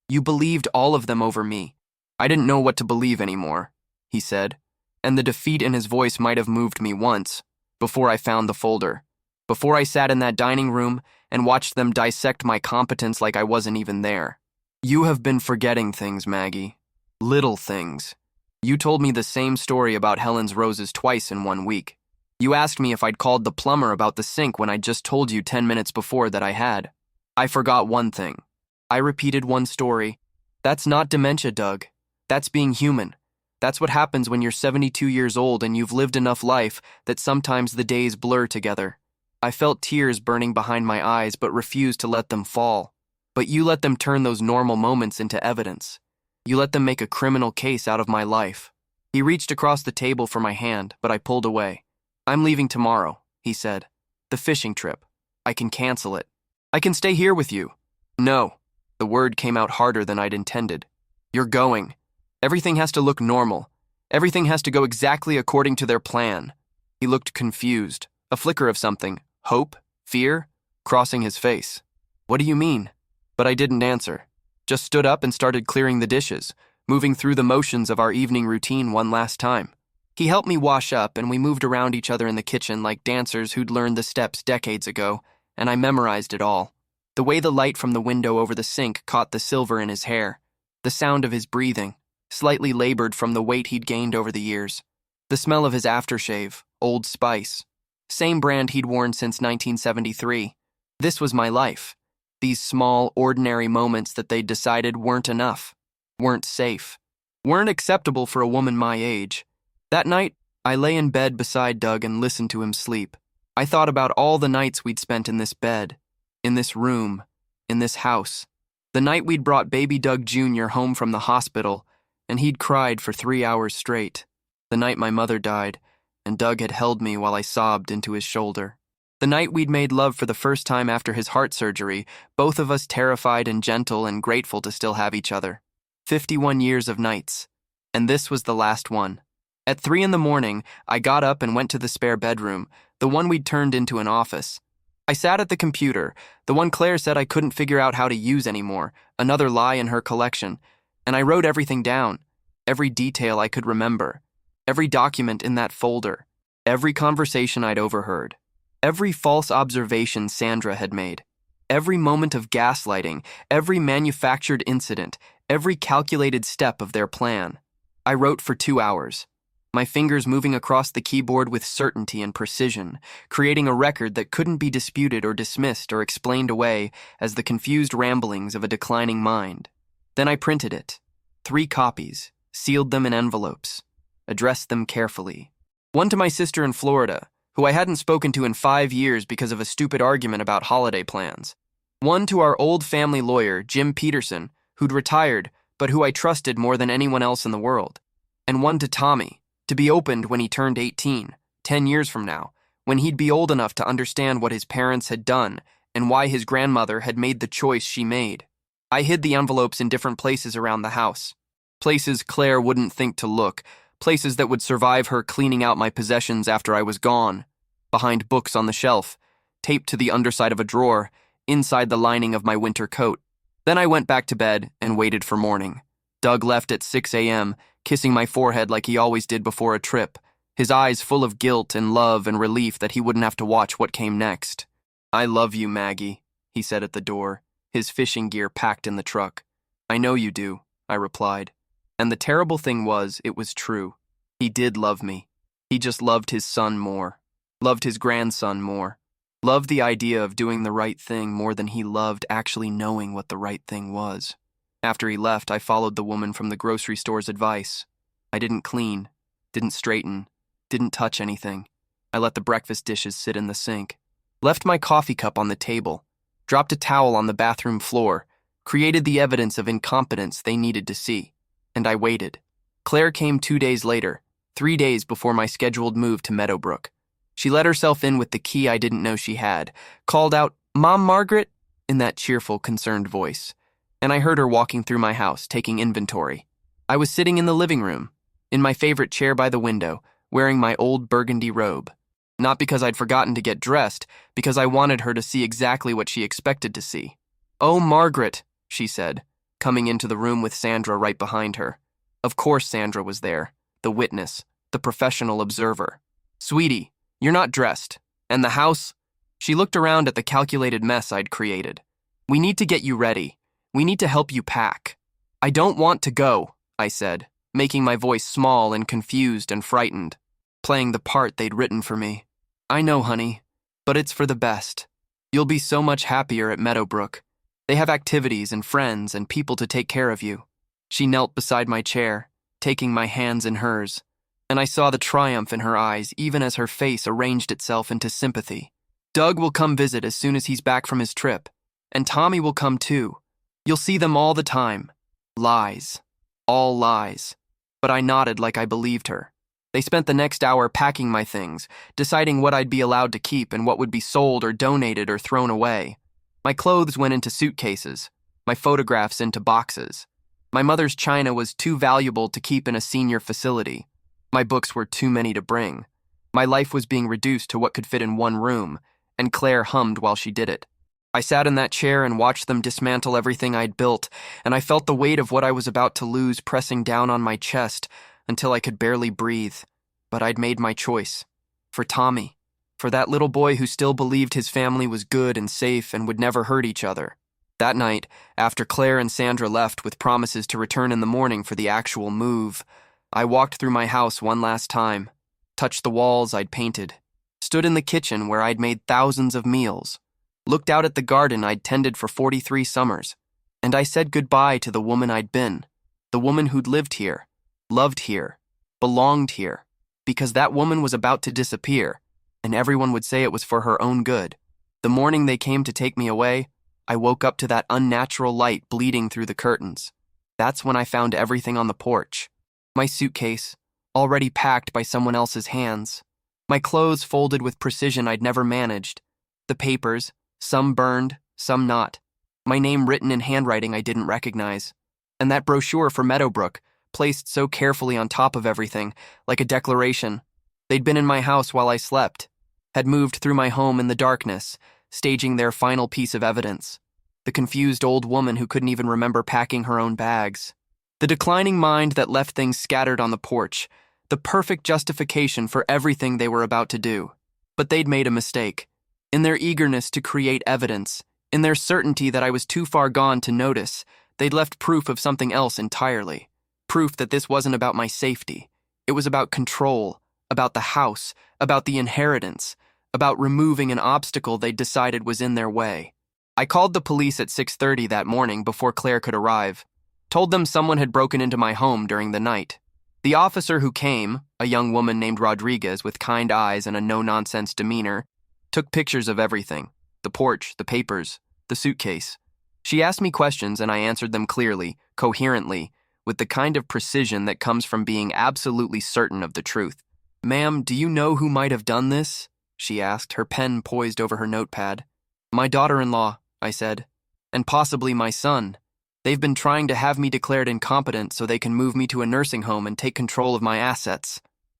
You believed all of them over me. I didn't know what to believe anymore, he said, and the defeat in his voice might have moved me once, before I found the folder, before I sat in that dining room and watched them dissect my competence like I wasn't even there. You have been forgetting things, Maggie. Little things. You told me the same story about Helen's roses twice in 1 week. You asked me if I'd called the plumber about the sink when I just told you 10 minutes before that I had. I forgot one thing. I repeated one story. That's not dementia, Doug. That's being human. That's what happens when you're 72 years old and you've lived enough life that sometimes the days blur together. I felt tears burning behind my eyes but refused to let them fall. But you let them turn those normal moments into evidence. You let them make a criminal case out of my life. He reached across the table for my hand, but I pulled away. I'm leaving tomorrow, he said. The fishing trip. I can cancel it. I can stay here with you. No. The word came out harder than I'd intended. You're going. Everything has to look normal. Everything has to go exactly according to their plan. He looked confused, a flicker of something, hope, fear, crossing his face. What do you mean? But I didn't answer. Just stood up and started clearing the dishes, moving through the motions of our evening routine one last time. He helped me wash up and we moved around each other in the kitchen like dancers who'd learned the steps decades ago, and I memorized it all. The way the light from the window over the sink caught the silver in his hair, the sound of his breathing, slightly labored from the weight he'd gained over the years, the smell of his aftershave, Old Spice, same brand he'd worn since 1973. This was my life. These small, ordinary moments that they'd decided weren't enough, weren't safe, weren't acceptable for a woman my age. That night, I lay in bed beside Doug and listened to him sleep. I thought about all the nights we'd spent in this bed, in this room, in this house. The night we'd brought baby Doug Jr. home from the hospital, and he'd cried for 3 hours straight. The night my mother died, and Doug had held me while I sobbed into his shoulder. The night we'd made love for the first time after his heart surgery, both of us terrified and gentle and grateful to still have each other. 51 years of nights. And this was the last one. At 3 a.m, I got up and went to the spare bedroom, the one we'd turned into an office. I sat at the computer, the one Claire said I couldn't figure out how to use anymore, another lie in her collection, and I wrote everything down, every detail I could remember, every document in that folder, every conversation I'd overheard, every false observation Sandra had made, every moment of gaslighting, every manufactured incident, every calculated step of their plan. I wrote for 2 hours, my fingers moving across the keyboard with certainty and precision, creating a record that couldn't be disputed or dismissed or explained away as the confused ramblings of a declining mind. Then I printed it, 3 copies, sealed them in envelopes, addressed them carefully. One to my sister in Florida, who I hadn't spoken to in 5 years because of a stupid argument about holiday plans. One to our old family lawyer, Jim Peterson, who'd retired, but who I trusted more than anyone else in the world. And one to Tommy, to be opened when he turned 18, 10 years from now, when he'd be old enough to understand what his parents had done and why his grandmother had made the choice she made. I hid the envelopes in different places around the house. Places Claire wouldn't think to look, places that would survive her cleaning out my possessions after I was gone, behind books on the shelf, taped to the underside of a drawer, inside the lining of my winter coat. Then I went back to bed and waited for morning. Doug left at 6 a.m., kissing my forehead like he always did before a trip, his eyes full of guilt and love and relief that he wouldn't have to watch what came next. "I love you, Maggie," he said at the door, his fishing gear packed in the truck. "I know you do," I replied. And the terrible thing was, it was true. He did love me. He just loved his son more, loved his grandson more, loved the idea of doing the right thing more than he loved actually knowing what the right thing was. After he left, I followed the woman from the grocery store's advice. I didn't clean, didn't straighten, didn't touch anything. I let the breakfast dishes sit in the sink, left my coffee cup on the table, dropped a towel on the bathroom floor, created the evidence of incompetence they needed to see, and I waited. Claire came 2 days later, 3 days before my scheduled move to Meadowbrook. She let herself in with the key I didn't know she had, called out, "Mom, Margaret," in that cheerful, concerned voice, and I heard her walking through my house, taking inventory. I was sitting in the living room, in my favorite chair by the window, wearing my old burgundy robe. Not because I'd forgotten to get dressed, because I wanted her to see exactly what she expected to see. "Oh, Margaret," she said, coming into the room with Sandra right behind her. Of course Sandra was there, the witness, the professional observer. "Sweetie, you're not dressed. And the house?" She looked around at the calculated mess I'd created. "We need to get you ready. We need to help you pack." "I don't want to go," I said, making my voice small and confused and frightened, playing the part they'd written for me. "I know, honey, but it's for the best. You'll be so much happier at Meadowbrook. They have activities and friends and people to take care of you." She knelt beside my chair, taking my hands in hers, and I saw the triumph in her eyes even as her face arranged itself into sympathy. "Doug will come visit as soon as he's back from his trip, and Tommy will come too. You'll see them all the time." Lies. All lies. But I nodded like I believed her. They spent the next hour packing my things, deciding what I'd be allowed to keep and what would be sold or donated or thrown away. My clothes went into suitcases, my photographs into boxes. My mother's china was too valuable to keep in a senior facility. My books were too many to bring. My life was being reduced to what could fit in one room, and Claire hummed while she did it. I sat in that chair and watched them dismantle everything I'd built, and I felt the weight of what I was about to lose pressing down on my chest until I could barely breathe. But I'd made my choice. For Tommy. For that little boy who still believed his family was good and safe and would never hurt each other. That night, after Claire and Sandra left with promises to return in the morning for the actual move, I walked through my house one last time, touched the walls I'd painted, stood in the kitchen where I'd made thousands of meals, looked out at the garden I'd tended for 43 summers, and I said goodbye to the woman I'd been, the woman who'd lived here, loved here, belonged here, because that woman was about to disappear, and everyone would say it was for her own good. The morning they came to take me away, I woke up to that unnatural light bleeding through the curtains. That's when I found everything on the porch. My suitcase, already packed by someone else's hands. My clothes folded with precision I'd never managed. The papers, some burned, some not. My name written in handwriting I didn't recognize. And that brochure for Meadowbrook, placed so carefully on top of everything, like a declaration. They'd been in my house while I slept, had moved through my home in the darkness, staging their final piece of evidence. The confused old woman who couldn't even remember packing her own bags. The declining mind that left things scattered on the porch. The perfect justification for everything they were about to do. But they'd made a mistake. In their eagerness to create evidence, in their certainty that I was too far gone to notice, they'd left proof of something else entirely. Proof that this wasn't about my safety. It was about control, about the house, about the inheritance, about removing an obstacle they'd decided was in their way. I called the police at 6:30 that morning before Claire could arrive. Told them someone had broken into my home during the night. The officer who came, a young woman named Rodriguez with kind eyes and a no-nonsense demeanor, took pictures of everything. The porch, the papers, the suitcase. She asked me questions and I answered them clearly, coherently, with the kind of precision that comes from being absolutely certain of the truth. "Ma'am, do you know who might have done this?" she asked, her pen poised over her notepad. "My daughter-in-law," I said, "and possibly my son." They've been trying to have me declared incompetent so they can move me to a nursing home and take control of my assets.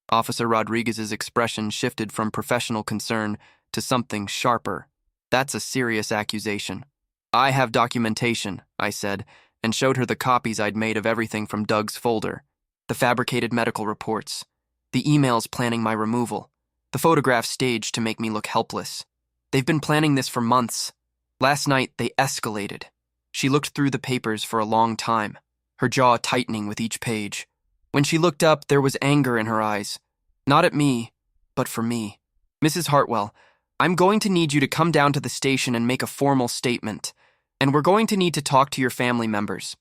Officer Rodriguez's expression shifted from professional concern to something sharper. That's a serious accusation. I have documentation, I said, and showed her the copies I'd made of everything from Doug's folder. The fabricated medical reports, the emails planning my removal, the photographs staged to make me look helpless. They've been planning this for months. Last night, they escalated. She looked through the papers for a long time, her jaw tightening with each page. When she looked up, there was anger in her eyes. Not at me, but for me. Mrs. Hartwell, I'm going to need you to come down to the station and make a formal statement, and we're going to need to talk to your family members.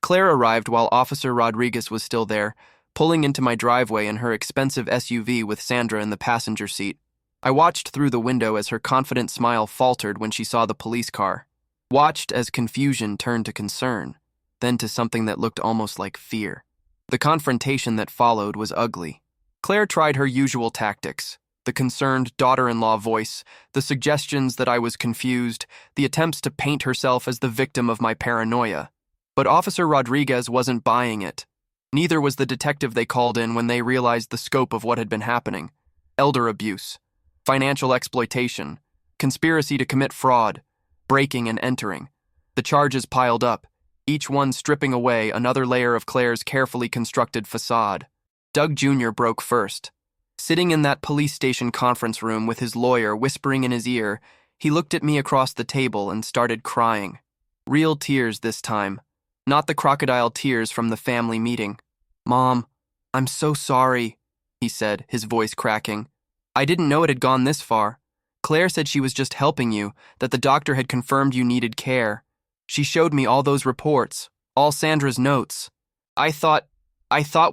Claire arrived while Officer Rodriguez was still there, pulling into my driveway in her expensive SUV with Sandra in the passenger seat. I watched through the window as her confident smile faltered when she saw the police car. Watched as confusion turned to concern, then to something that looked almost like fear. The confrontation that followed was ugly. Claire tried her usual tactics. The concerned daughter-in-law voice, the suggestions that I was confused, the attempts to paint herself as the victim of my paranoia. But Officer Rodriguez wasn't buying it. Neither was the detective they called in when they realized the scope of what had been happening. Elder abuse, financial exploitation, conspiracy to commit fraud, breaking and entering. The charges piled up, each one stripping away another layer of Claire's carefully constructed facade. Doug Jr. broke first. Sitting in that police station conference room with his lawyer whispering in his ear, he looked at me across the table and started crying. Real tears this time, not the crocodile tears from the family meeting. "Mom, I'm so sorry," he said, his voice cracking. "I didn't know it had gone this far. Claire said she was just helping you, that the doctor had confirmed you needed care. She showed me all those reports, all Sandra's notes. I thought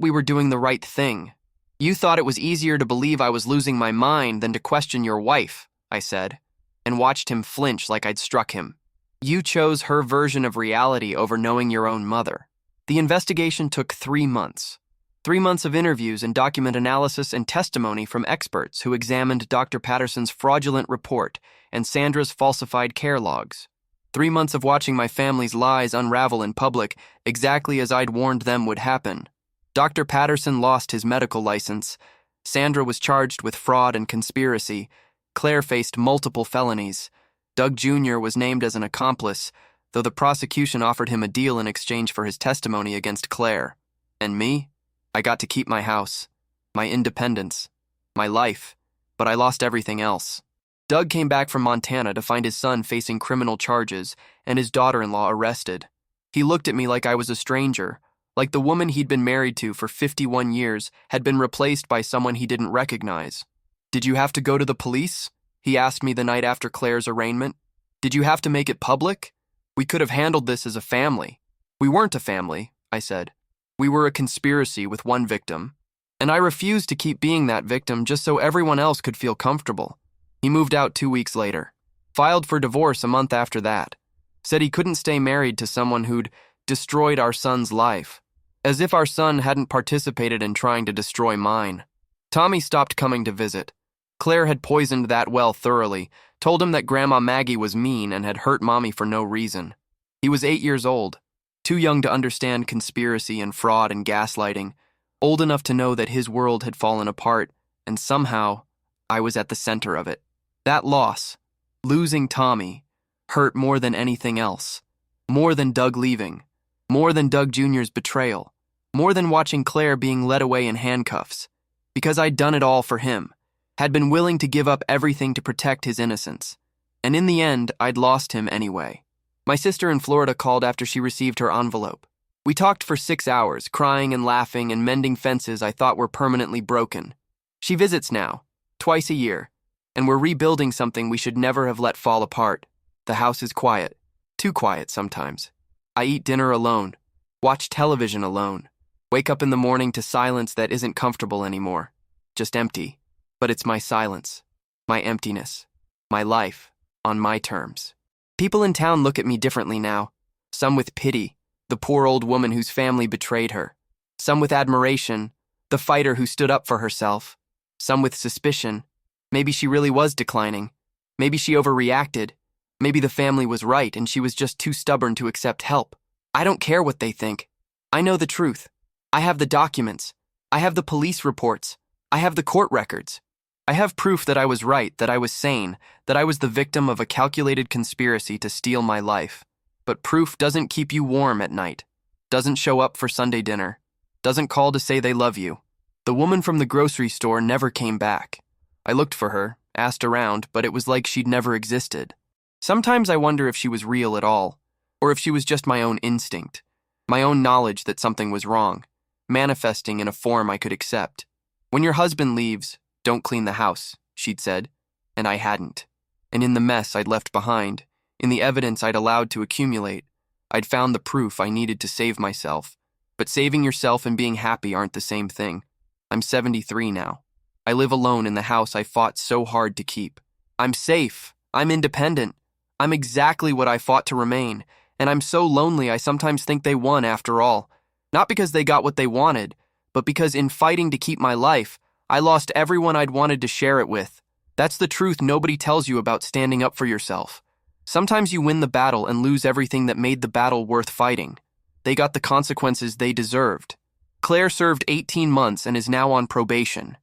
we were doing the right thing. You thought it was easier to believe I was losing my mind than to question your wife," I said, and watched him flinch like I'd struck him. "You chose her version of reality over knowing your own mother." The investigation took 3 months. 3 months of interviews and document analysis and testimony from experts who examined Dr. Patterson's fraudulent report and Sandra's falsified care logs. 3 months of watching my family's lies unravel in public exactly as I'd warned them would happen. Dr. Patterson lost his medical license. Sandra was charged with fraud and conspiracy. Claire faced multiple felonies. Doug Jr. was named as an accomplice, though the prosecution offered him a deal in exchange for his testimony against Claire. And me? I got to keep my house, my independence, my life, but I lost everything else. Doug came back from Montana to find his son facing criminal charges and his daughter-in-law arrested. He looked at me like I was a stranger, like the woman he'd been married to for 51 years had been replaced by someone he didn't recognize. "Did you have to go to the police?" he asked me the night after Claire's arraignment. "Did you have to make it public? We could have handled this as a family." "We weren't a family," I said. "We were a conspiracy with one victim, and I refused to keep being that victim just so everyone else could feel comfortable." He moved out 2 weeks later, filed for divorce a month after that, said he couldn't stay married to someone who'd destroyed our son's life, as if our son hadn't participated in trying to destroy mine. Tommy stopped coming to visit. Claire had poisoned that well thoroughly, told him that Grandma Maggie was mean and had hurt Mommy for no reason. He was 8 years old, too young to understand conspiracy and fraud and gaslighting, old enough to know that his world had fallen apart, and somehow I was at the center of it. That loss, losing Tommy, hurt more than anything else, more than Doug leaving, more than Doug Jr.'s betrayal, more than watching Claire being led away in handcuffs, because I'd done it all for him, had been willing to give up everything to protect his innocence, and in the end, I'd lost him anyway. My sister in Florida called after she received her envelope. We talked for 6 hours, crying and laughing and mending fences I thought were permanently broken. She visits now, twice a year, and we're rebuilding something we should never have let fall apart. The house is quiet, too quiet sometimes. I eat dinner alone, watch television alone, wake up in the morning to silence that isn't comfortable anymore, just empty. But it's my silence, my emptiness, my life, on my terms. People in town look at me differently now, some with pity, the poor old woman whose family betrayed her, some with admiration, the fighter who stood up for herself, some with suspicion. Maybe she really was declining. Maybe she overreacted. Maybe the family was right and she was just too stubborn to accept help. I don't care what they think. I know the truth. I have the documents. I have the police reports. I have the court records. I have proof that I was right, that I was sane, that I was the victim of a calculated conspiracy to steal my life. But proof doesn't keep you warm at night, doesn't show up for Sunday dinner, doesn't call to say they love you. The woman from the grocery store never came back. I looked for her, asked around, but it was like she'd never existed. Sometimes I wonder if she was real at all, or if she was just my own instinct, my own knowledge that something was wrong, manifesting in a form I could accept. When your husband leaves, don't clean the house, she'd said, and I hadn't. And in the mess I'd left behind, in the evidence I'd allowed to accumulate, I'd found the proof I needed to save myself. But saving yourself and being happy aren't the same thing. I'm 73 now. I live alone in the house I fought so hard to keep. I'm safe. I'm independent. I'm exactly what I fought to remain, and I'm so lonely I sometimes think they won after all. Not because they got what they wanted, but because in fighting to keep my life, I lost everyone I'd wanted to share it with. That's the truth nobody tells you about standing up for yourself. Sometimes you win the battle and lose everything that made the battle worth fighting. They got the consequences they deserved. Claire served 18 months and is now on probation.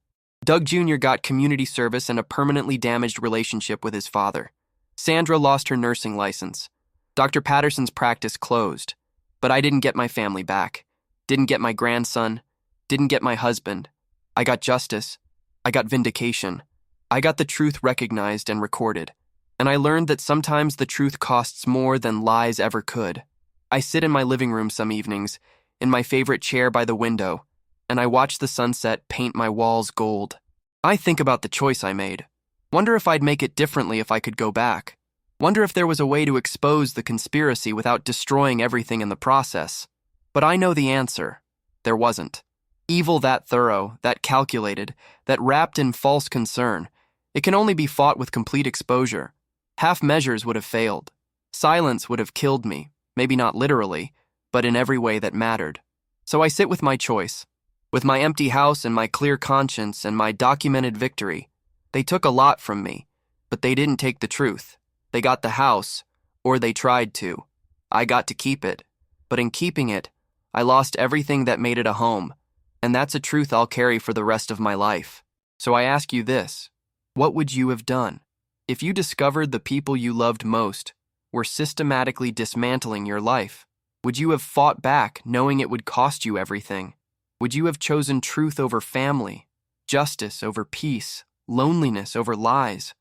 Doug Jr. got community service and a permanently damaged relationship with his father. Sandra lost her nursing license. Dr. Patterson's practice closed. But I didn't get my family back. Didn't get my grandson. Didn't get my husband. I got justice. I got vindication. I got the truth recognized and recorded. And I learned that sometimes the truth costs more than lies ever could. I sit in my living room some evenings, in my favorite chair by the window, and I watch the sunset paint my walls gold. I think about the choice I made. Wonder if I'd make it differently if I could go back. Wonder if there was a way to expose the conspiracy without destroying everything in the process. But I know the answer. There wasn't. Evil that thorough, that calculated, that wrapped in false concern, it can only be fought with complete exposure. Half measures would have failed. Silence would have killed me, maybe not literally, but in every way that mattered. So I sit with my choice, with my empty house and my clear conscience and my documented victory. They took a lot from me, but they didn't take the truth. They got the house, or they tried to. I got to keep it, but in keeping it, I lost everything that made it a home. And that's a truth I'll carry for the rest of my life. So I ask you this, what would you have done if you discovered the people you loved most were systematically dismantling your life? Would you have fought back knowing it would cost you everything? Would you have chosen truth over family, justice over peace, loneliness over lies?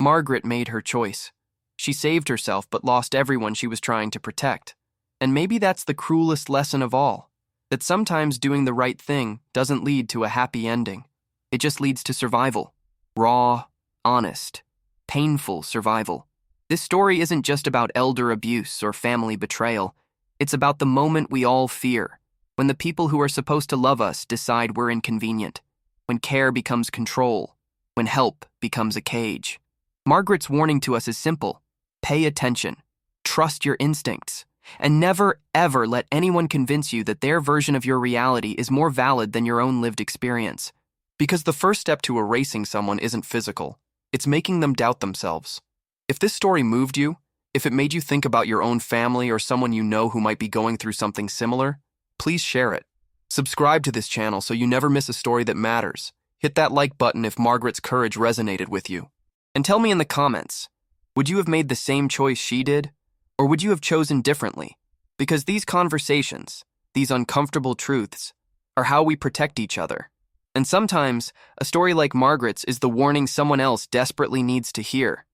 Margaret made her choice. She saved herself but lost everyone she was trying to protect. And maybe that's the cruelest lesson of all. That sometimes doing the right thing doesn't lead to a happy ending. It just leads to survival. Raw, honest, painful survival. This story isn't just about elder abuse or family betrayal. It's about the moment we all fear, when the people who are supposed to love us decide we're inconvenient, when care becomes control, when help becomes a cage. Margaret's warning to us is simple. Pay attention. Trust your instincts. And never, ever let anyone convince you that their version of your reality is more valid than your own lived experience. Because the first step to erasing someone isn't physical. It's making them doubt themselves. If this story moved you, if it made you think about your own family or someone you know who might be going through something similar, please share it. Subscribe to this channel so you never miss a story that matters. Hit that like button if Margaret's courage resonated with you. And tell me in the comments, would you have made the same choice she did? Or would you have chosen differently? Because these conversations, these uncomfortable truths, are how we protect each other. And sometimes, a story like Margaret's is the warning someone else desperately needs to hear.